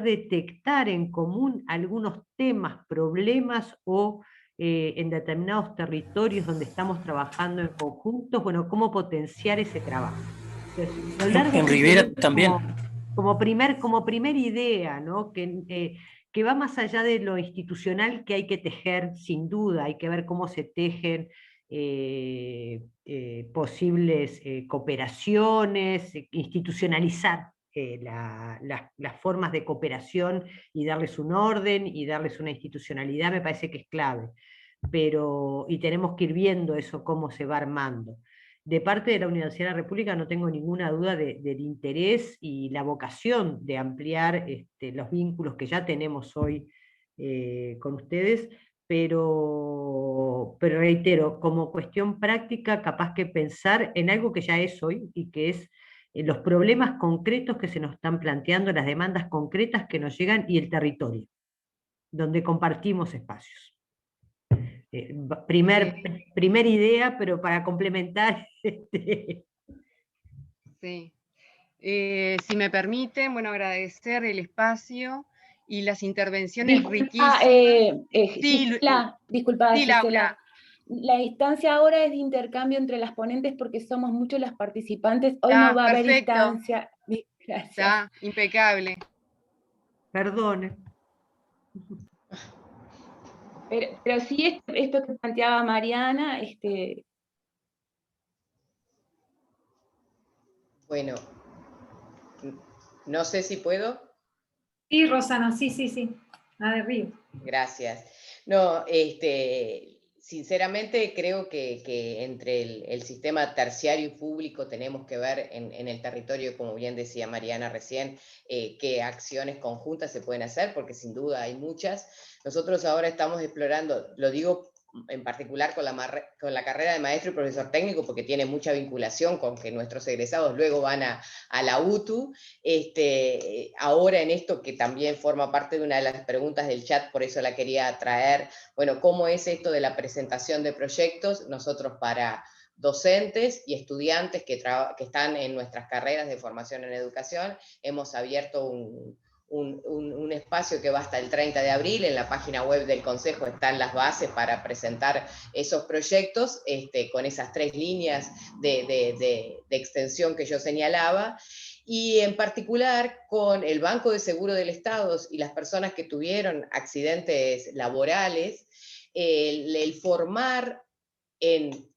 detectar en común algunos temas, problemas o en determinados territorios donde estamos trabajando en conjuntos, bueno, cómo potenciar ese trabajo. Entonces, lo largo en Rivera también. Como primer idea, ¿no? Que va más allá de lo institucional que hay que tejer, sin duda, hay que ver cómo se tejen posibles cooperaciones, institucionalizar las formas de cooperación y darles un orden y darles una institucionalidad, me parece que es clave. Y tenemos que ir viendo eso, cómo se va armando. De parte de la Universidad de la República no tengo ninguna duda del interés y la vocación de ampliar los vínculos que ya tenemos hoy con ustedes, pero reitero, como cuestión práctica, capaz que pensar en algo que ya es hoy y que es los problemas concretos que se nos están planteando, las demandas concretas que nos llegan y el territorio, donde compartimos espacios. Primer idea, pero para complementar. Sí. Si me permiten, bueno, agradecer el espacio y las intervenciones riquísimas. Disculpa, sí, Gisela. Laura. La instancia ahora es de intercambio entre las ponentes porque somos muchos las participantes. Hoy no va a haber instancia. Gracias. Está impecable. Perdone. Pero sí, esto que planteaba Mariana, Bueno, no sé si puedo. Sí, Rosana, sí. A ver, Río. Gracias. No, sinceramente creo que entre el sistema terciario y público tenemos que ver en el territorio, como bien decía Mariana recién, qué acciones conjuntas se pueden hacer, porque sin duda hay muchas. Nosotros ahora estamos explorando, lo digo en particular con la carrera de maestro y profesor técnico, porque tiene mucha vinculación con que nuestros egresados luego van a la UTU. Ahora en esto que también forma parte de una de las preguntas del chat, por eso la quería traer, bueno, ¿cómo es esto de la presentación de proyectos? Nosotros para docentes y estudiantes que están en nuestras carreras de formación en educación, hemos abierto un espacio que va hasta el 30 de abril, en la página web del Consejo están las bases para presentar esos proyectos, con esas 3 líneas de extensión que yo señalaba, y en particular con el Banco de Seguro del Estado y las personas que tuvieron accidentes laborales, el formar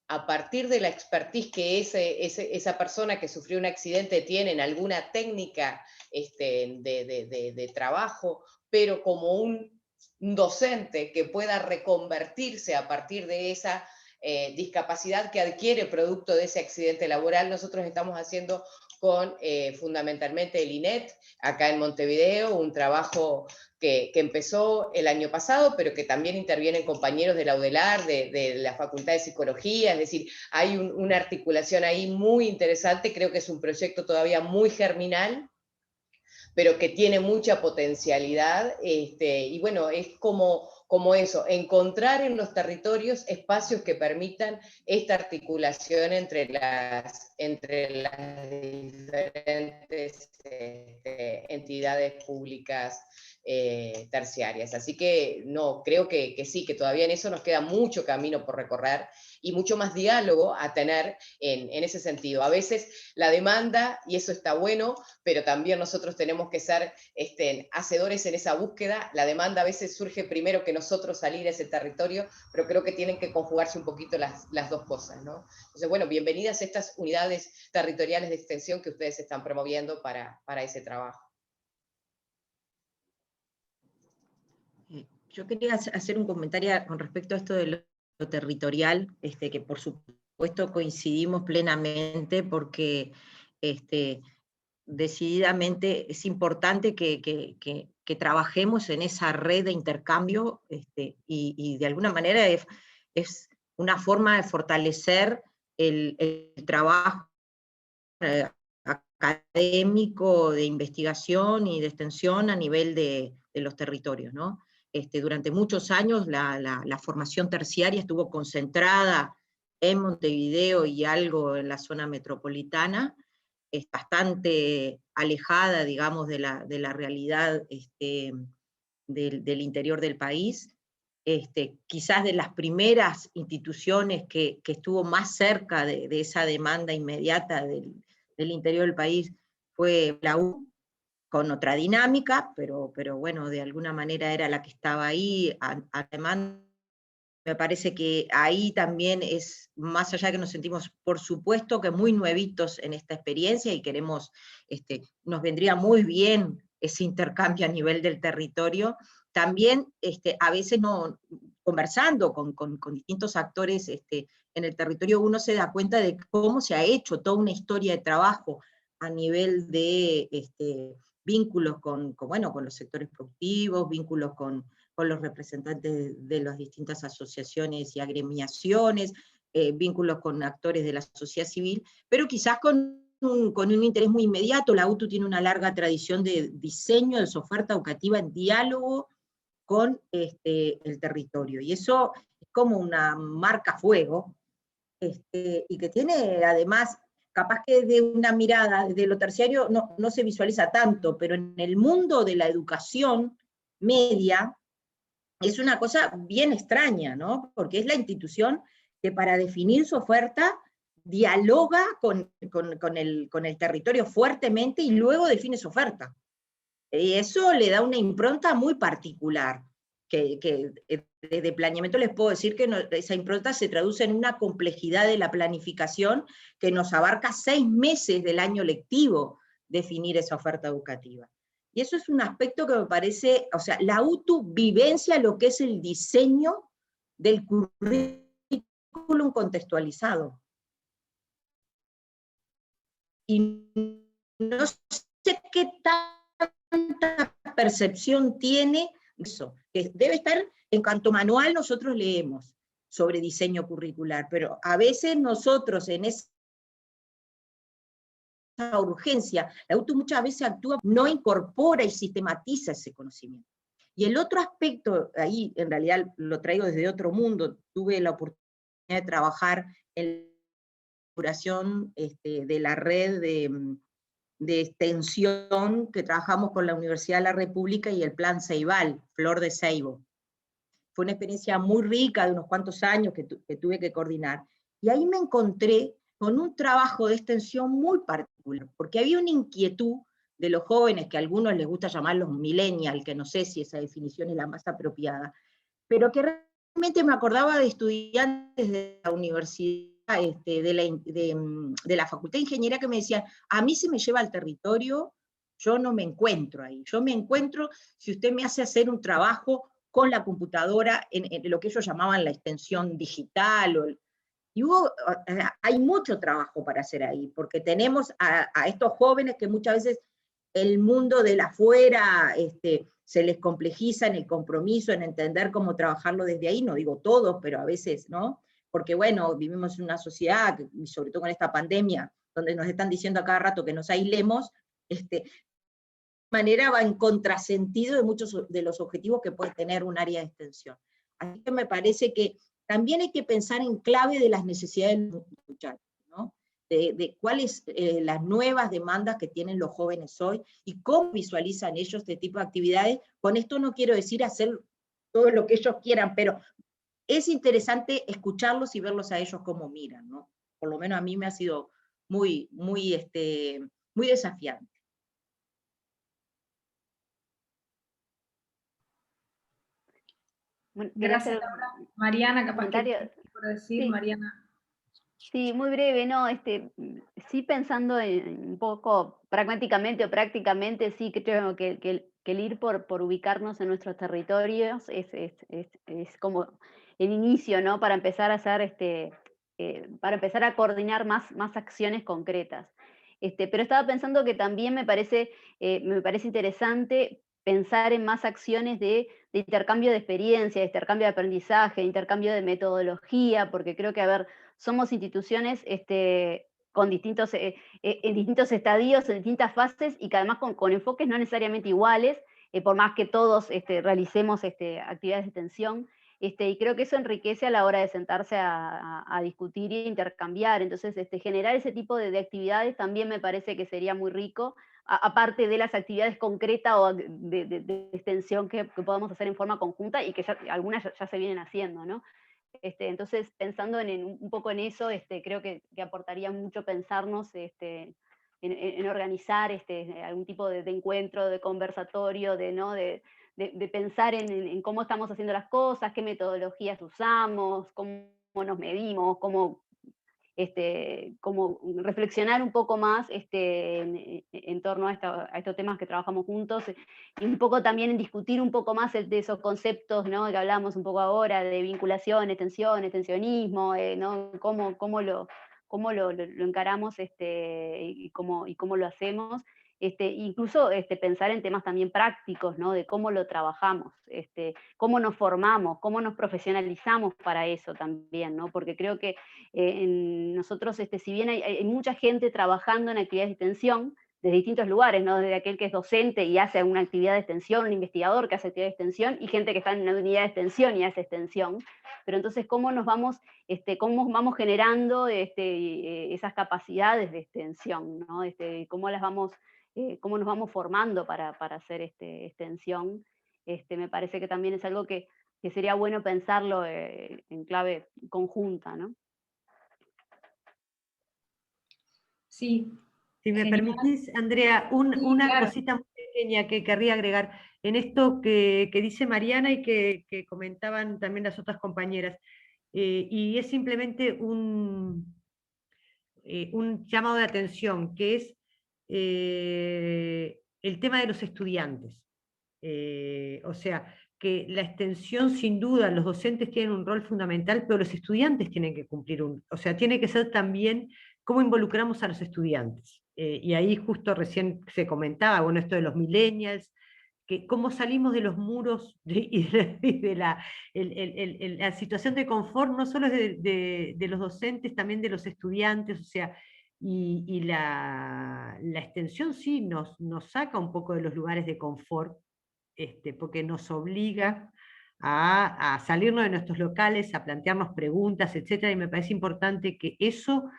a partir de la expertise que esa persona que sufrió un accidente tiene en alguna técnica de trabajo, pero como un docente que pueda reconvertirse a partir de esa discapacidad que adquiere producto de ese accidente laboral. Nosotros estamos haciendo con fundamentalmente el INET, acá en Montevideo, un trabajo que empezó el año pasado, pero que también intervienen compañeros de la UDELAR, de la Facultad de Psicología, es decir, hay una articulación ahí muy interesante, creo que es un proyecto todavía muy germinal, pero que tiene mucha potencialidad, y bueno, es como eso, encontrar en los territorios espacios que permitan esta articulación entre las diferentes entidades públicas terciarias. Así que no, creo que sí, que todavía en eso nos queda mucho camino por recorrer y mucho más diálogo a tener en ese sentido. A veces la demanda, y eso está bueno, pero también nosotros tenemos que ser hacedores en esa búsqueda. La demanda a veces surge primero que nosotros salir a ese territorio, pero creo que tienen que conjugarse un poquito las dos cosas, ¿no? Entonces, bueno, bienvenidas a estas unidades territoriales de extensión que ustedes están promoviendo para ese trabajo. Yo quería hacer un comentario con respecto a esto de lo territorial, que por supuesto coincidimos plenamente porque decididamente es importante que trabajemos en esa red de intercambio y de alguna manera es una forma de fortalecer el trabajo académico de investigación y de extensión a nivel de los territorios, ¿no? Durante muchos años la formación terciaria estuvo concentrada en Montevideo y algo en la zona metropolitana, es bastante alejada, digamos, de la realidad del interior del país. Quizás de las primeras instituciones que estuvo más cerca de esa demanda inmediata del interior del país fue la U, con otra dinámica, pero bueno, de alguna manera era la que estaba ahí, además me parece que ahí también es, más allá de que nos sentimos, por supuesto, que muy nuevitos en esta experiencia y queremos, nos vendría muy bien ese intercambio a nivel del territorio, también a veces conversando con distintos actores en el territorio uno se da cuenta de cómo se ha hecho toda una historia de trabajo a nivel de vínculos con los sectores productivos, vínculos con los representantes de las distintas asociaciones y agremiaciones, vínculos con actores de la sociedad civil, pero quizás con un interés muy inmediato. La UTU tiene una larga tradición de diseño de su oferta educativa en diálogo con el territorio, y eso es como una marca fuego, y que tiene además, capaz que de una mirada desde lo terciario no se visualiza tanto, pero en el mundo de la educación media, es una cosa bien extraña, ¿no? Porque es la institución que para definir su oferta dialoga con el territorio fuertemente y luego define su oferta. Y eso le da una impronta muy particular, que desde planeamiento les puedo decir que esa impronta se traduce en una complejidad de la planificación que nos abarca 6 meses del año lectivo definir esa oferta educativa. Y eso es un aspecto que me parece, o sea, la UTU vivencia lo que es el diseño del currículum contextualizado. Y no sé qué tanta percepción tiene eso, que debe estar, en cuanto manual nosotros leemos sobre diseño curricular, pero a veces nosotros en esa urgencia, la UTU muchas veces actúa, no incorpora y sistematiza ese conocimiento. Y el otro aspecto, ahí en realidad lo traigo desde otro mundo, tuve la oportunidad de trabajar en la curación de la red de extensión que trabajamos con la Universidad de la República y el Plan Ceibal, Flor de Ceibo. Fue una experiencia muy rica de unos cuantos años que tuve que coordinar. Y ahí me encontré con un trabajo de extensión muy particular, porque había una inquietud de los jóvenes, que a algunos les gusta llamarlos millennials, que no sé si esa definición es la más apropiada, pero que realmente me acordaba de estudiantes de la universidad, de la Facultad de Ingeniería, que me decían, a mí se me lleva al territorio, yo no me encuentro ahí, yo me encuentro si usted me hace hacer un trabajo con la computadora en lo que ellos llamaban la extensión digital, y hay mucho trabajo para hacer ahí, porque tenemos a estos jóvenes que muchas veces el mundo de la afuera se les complejiza en el compromiso, en entender cómo trabajarlo desde ahí, no digo todos, pero a veces, ¿no? Porque bueno, vivimos en una sociedad, y sobre todo con esta pandemia, donde nos están diciendo a cada rato que nos aislemos, de manera va en contrasentido de muchos de los objetivos que puede tener un área de extensión. Así que me parece que también hay que pensar en clave de las necesidades de los muchachos, ¿no? De cuáles las nuevas demandas que tienen los jóvenes hoy y cómo visualizan ellos este tipo de actividades. Con esto no quiero decir hacer todo lo que ellos quieran, pero es interesante escucharlos y verlos a ellos cómo miran, ¿no? Por lo menos a mí me ha sido muy desafiante. Bueno, gracias, Laura. Mariana, capaz que por decir, sí. Mariana. Sí, muy breve, ¿no? Sí, pensando un poco pragmáticamente o prácticamente, sí creo que el ir por ubicarnos en nuestros territorios es como el inicio, ¿no? Para empezar a hacer para empezar a coordinar más acciones concretas. Pero estaba pensando que también me parece interesante pensar en más acciones de intercambio de experiencia, de intercambio de aprendizaje, de intercambio de metodología, porque creo que, a ver, somos instituciones con distintos, en distintos estadios, en distintas fases, y que además con enfoques no necesariamente iguales, por más que todos realicemos actividades de extensión. Y creo que eso enriquece a la hora de sentarse a discutir e intercambiar. Entonces, generar ese tipo de actividades también me parece que sería muy rico, aparte de las actividades concretas o de extensión que podamos hacer en forma conjunta y que algunas ya se vienen haciendo, ¿no? Entonces, pensando un poco en eso, creo que aportaría mucho pensarnos en organizar algún tipo de encuentro, de conversatorio, ¿no? de pensar en cómo estamos haciendo las cosas, qué metodologías usamos, cómo nos medimos, cómo reflexionar un poco más en torno a estos temas que trabajamos juntos, y un poco también en discutir un poco más de esos conceptos, ¿no? Que hablamos un poco ahora, de vinculación, extensión, extensionismo, ¿no? Cómo lo encaramos y cómo lo hacemos. Incluso pensar en temas también prácticos, ¿no? De cómo lo trabajamos, cómo nos formamos, cómo nos profesionalizamos para eso también, ¿no? Porque creo que nosotros, si bien hay mucha gente trabajando en actividades de extensión, de distintos lugares, ¿no? Desde aquel que es docente y hace una actividad de extensión, un investigador que hace actividad de extensión, y gente que está en una unidad de extensión y hace extensión. Pero entonces, ¿cómo cómo vamos generando esas capacidades de extensión, ¿no? Cómo nos vamos formando para hacer extensión? Me parece que también es algo que sería bueno pensarlo en clave conjunta, ¿no? Sí. Si me permitís, Andrea, una claro. cosita muy pequeña que querría agregar en esto que dice Mariana y que comentaban también las otras compañeras. Y es simplemente un llamado de atención, que es el tema de los estudiantes. O sea, que la extensión, sin duda, los docentes tienen un rol fundamental, pero los estudiantes tienen que cumplir o sea, tiene que ser también cómo involucramos a los estudiantes. Y ahí justo recién se comentaba, bueno, esto de los millennials, que cómo salimos de los muros y de la situación de confort, no solo de los docentes, también de los estudiantes, o sea, y la extensión sí nos saca un poco de los lugares de confort, porque nos obliga a salirnos de nuestros locales, a plantearnos preguntas, etcétera, y me parece importante que eso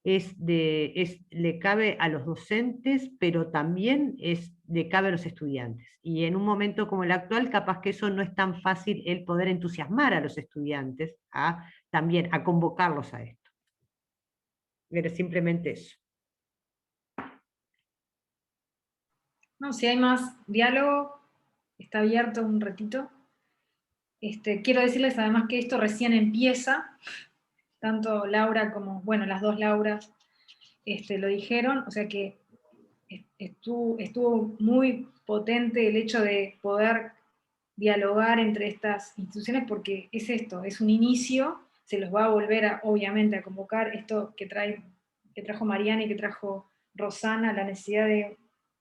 le cabe a los docentes, pero también le cabe a los estudiantes. Y en un momento como el actual, capaz que eso no es tan fácil el poder entusiasmar a los estudiantes también a convocarlos a esto. Era simplemente eso. No, si hay más diálogo, está abierto un ratito. Quiero decirles además que esto recién empieza, tanto Laura como, bueno, las dos Lauras lo dijeron, o sea que estuvo muy potente el hecho de poder dialogar entre estas instituciones, porque es esto, es un inicio, se los va a volver obviamente a convocar, esto que trajo Mariana y que trajo Rosana, la necesidad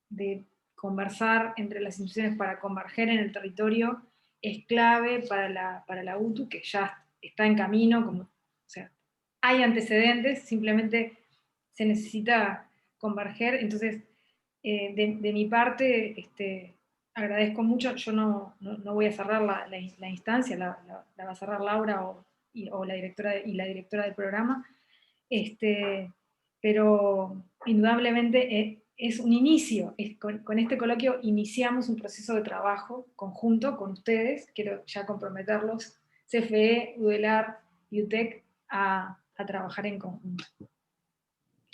de conversar entre las instituciones para converger en el territorio, es clave para la UTU, que ya está en camino, o sea, hay antecedentes, simplemente se necesita converger. Entonces, de mi parte, agradezco mucho. Yo no voy a cerrar la instancia, la va a cerrar Laura o la directora la directora del programa, pero indudablemente es un inicio. Con este coloquio iniciamos un proceso de trabajo conjunto con ustedes. Quiero ya comprometerlos, CFE, UDELAR y UTEC, a trabajar en conjunto.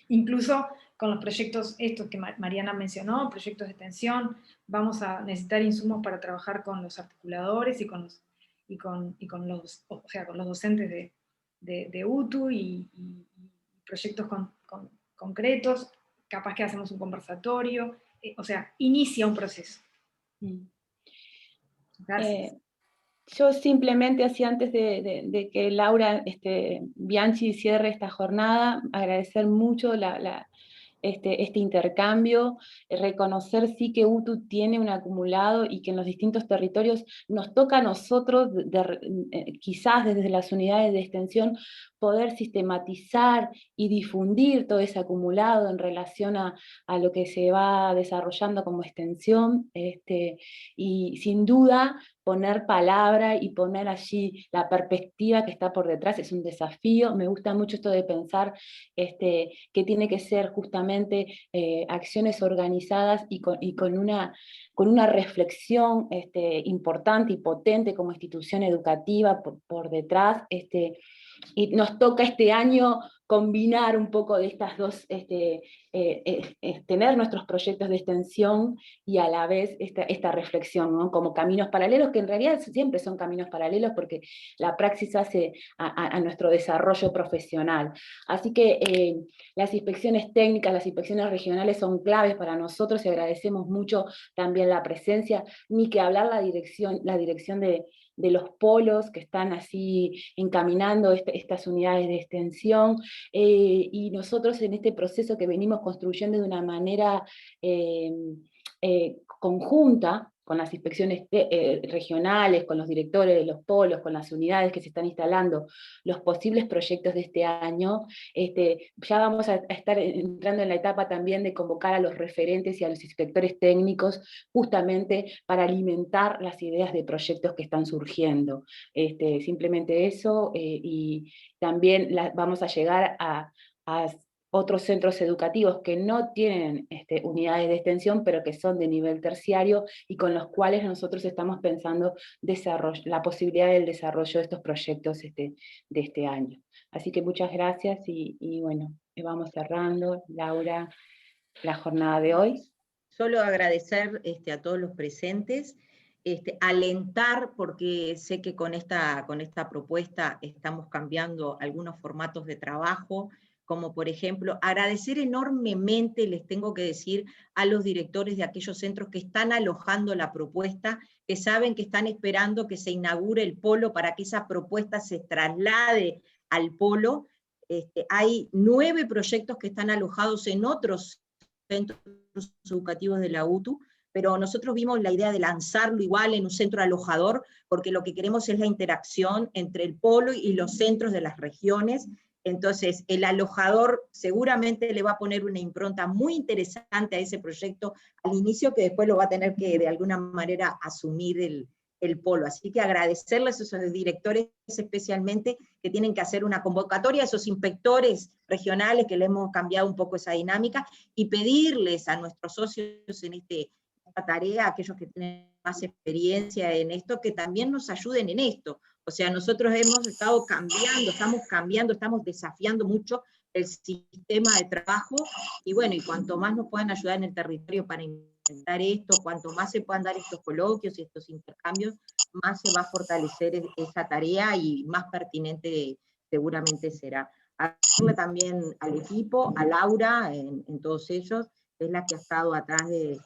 Incluso con los proyectos estos que Mariana mencionó, proyectos de extensión, vamos a necesitar insumos para trabajar con los articuladores y con los docentes de UTU y proyectos concretos, capaz que hacemos un conversatorio, o sea, inicia un proceso. Gracias. Yo simplemente, así antes de que Laura Bianchi cierre esta jornada, agradecer mucho este intercambio, reconocer sí que UTU tiene un acumulado y que en los distintos territorios nos toca a nosotros, quizás desde las unidades de extensión, poder sistematizar y difundir todo ese acumulado en relación a lo que se va desarrollando como extensión, y sin duda poner palabra y poner allí la perspectiva que está por detrás es un desafío. Me gusta mucho esto de pensar que tiene que ser justamente acciones organizadas y con una reflexión importante y potente como institución educativa por detrás, y nos toca este año combinar un poco de estas dos, tener nuestros proyectos de extensión y a la vez esta reflexión, ¿no? Como caminos paralelos, que en realidad siempre son caminos paralelos porque la praxis hace a nuestro desarrollo profesional. Así que las inspecciones técnicas, las inspecciones regionales son claves para nosotros y agradecemos mucho también la presencia, ni que hablar la dirección de los polos que están así encaminando estas unidades de extensión, y nosotros en este proceso que venimos construyendo de una manera conjunta, con las inspecciones regionales, con los directores de los polos, con las unidades que se están instalando, los posibles proyectos de este año, ya vamos a estar entrando en la etapa también de convocar a los referentes y a los inspectores técnicos, justamente para alimentar las ideas de proyectos que están surgiendo. Simplemente eso, y también vamos a llegar a otros centros educativos que no tienen unidades de extensión, pero que son de nivel terciario y con los cuales nosotros estamos pensando la posibilidad del desarrollo de estos proyectos de este año. Así que muchas gracias y bueno, vamos cerrando, Laura, la jornada de hoy. Solo agradecer a todos los presentes, alentar, porque sé que con esta propuesta estamos cambiando algunos formatos de trabajo, como por ejemplo, agradecer enormemente, les tengo que decir, a los directores de aquellos centros que están alojando la propuesta, que saben que están esperando que se inaugure el polo para que esa propuesta se traslade al polo. Hay 9 proyectos que están alojados en otros centros educativos de la UTU, pero nosotros vimos la idea de lanzarlo igual en un centro alojador, porque lo que queremos es la interacción entre el polo y los centros de las regiones. Entonces, el alojador seguramente le va a poner una impronta muy interesante a ese proyecto al inicio, que después lo va a tener que de alguna manera asumir el polo. Así que agradecerles a esos directores especialmente que tienen que hacer una convocatoria a esos inspectores regionales que le hemos cambiado un poco esa dinámica, y pedirles a nuestros socios en esta tarea, aquellos que tienen más experiencia en esto, que también nos ayuden en esto. O sea, nosotros hemos estado cambiando, estamos desafiando mucho el sistema de trabajo, y bueno, y cuanto más nos puedan ayudar en el territorio para implementar esto, cuanto más se puedan dar estos coloquios y estos intercambios, más se va a fortalecer esa tarea y más pertinente seguramente será. Agradecerle también al equipo, a Laura, en todos ellos, es la que ha estado atrás de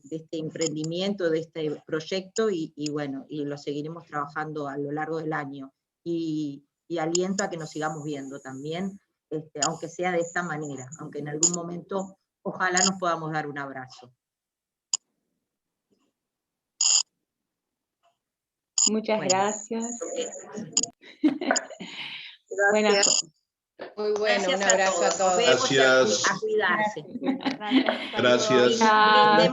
este emprendimiento, de este proyecto, y bueno, y lo seguiremos trabajando a lo largo del año. Y aliento a que nos sigamos viendo también, aunque sea de esta manera, aunque en algún momento ojalá nos podamos dar un abrazo. Muchas gracias. Gracias. Muy bueno, un abrazo a todos. Gracias. A cuidarse. Gracias. Hasta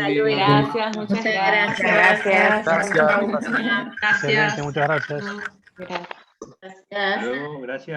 luego. Gracias, muchas gracias. Gracias. Excelente, muchas gracias. Gracias. Gracias.